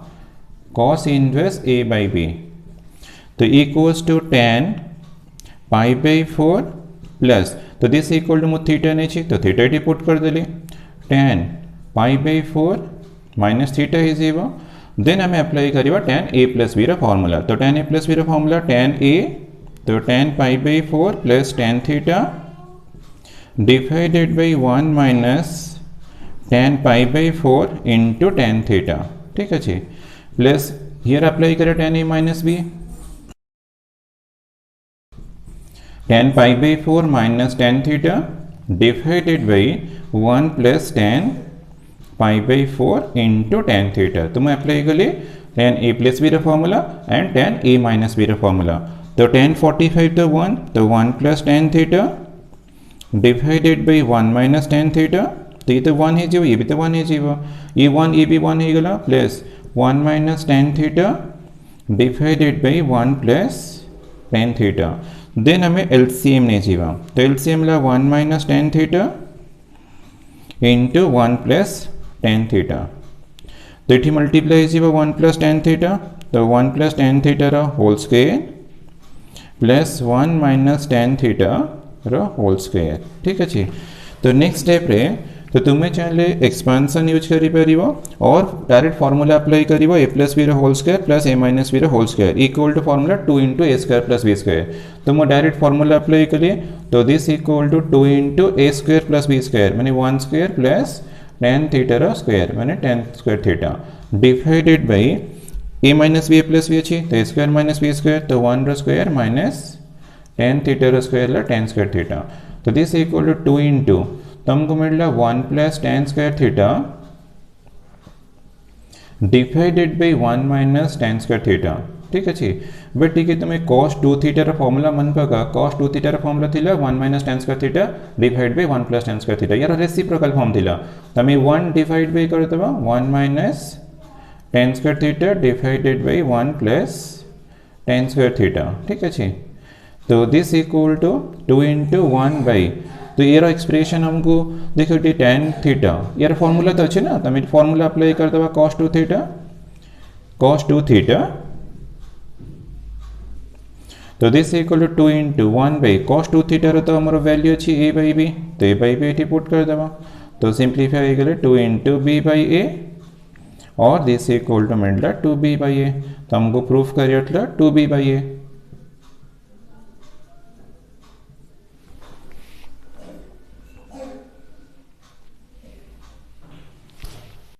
cos inverse a by b तो equals to tan pi by 4 plus तो this equal to मु theta नहीं छी तो theta टी put कर देली tan pi by 4 minus theta is zero then हमें अप्लाई करिबा tan a प्लस b रा फार्मूला तो tan a प्लस b रा फार्मूला tan a तो tan pi by 4 plus tan theta divided by 1 minus tan pi by 4 into tan theta ठीक अछि plus here apply करे tan a minus b tan pi by 4 minus tan theta divided by 1 plus tan pi by 4 into tan theta. तो मैं apply कली tan a plus B formula and tan a minus B formula. तो tan 45 तो 1 plus tan theta divided by 1 minus tan theta. तो ये तो 1 हो ये भी तो 1 हो ये 1 ये भी 1 हो गला plus 1 minus tan theta divided by 1 plus tan theta. Then हमें एलसीएम नहीं जीवा तो एलसीएम ला 1 minus tan theta into 1 plus tan theta. तो ये मल्टीप्लाई जीवा 1 प्लस tan थीटा तो 1 प्लस tan थीटा रा whole square plus 1 minus tan theta रा होल स्क्वायर। ठीक अच्छे। तो नेक्स्ट स्टेप रे तो तुम्हें चाहे एक्सपांसन यूज करी और डायरेक्ट फॉर्मूला अप्लाई करी a plus b whole square plus a minus b whole square equal to formula 2 into a square plus b square. तो मैं डायरेक्ट फॉर्मूला अप्लाई करिए तो this equal to 2 into a square plus b square मैंने 1 square plus tan theta रा square मैंने tan square theta divided by a minus b a plus b अच्छी तो a square minus b square तो 1 रा square minus tan theta रा square ला tan square theta. तो this equal to 2 into तो हमको मिला 1 plus tan square theta divided by 1 minus tan square theta. ठीक अच्छे। बट ठीक है तुम्हें cos 2 थीटा रा फॉर्मूला मन पका cos 2 थीटा रा फॉर्मूला थिला 1 minus tan square theta divide by 1 plus tan square theta यार रेसिप्रोकल फॉर्म थिला तमे 1 डिवाइड बाई कर दबा 1 minus tan square theta divided by 1 plus tan square theta. ठीक अच्छे। तो this equal to 2 into 1 by तो ये एक्सप्रेशन हमको देखो tan थीटा यार फॉर्मूला तो अच्छे ना तमें फॉर्मूला अप्लाई कर दबा cos 2 थीटा तो this equal to 2 into 1 by cos 2 theta रो तो हमारा वैल्यू अच्छी a बाई बी तो a बाई बी ये पुट कर दबा तो सिंप्लीफाई हो गए 2 इंटू बी बाई ए और दिस इक्वल टू मिलता 2b बाई ए। तो हमको प्रूफ करिए 2b बाई ए।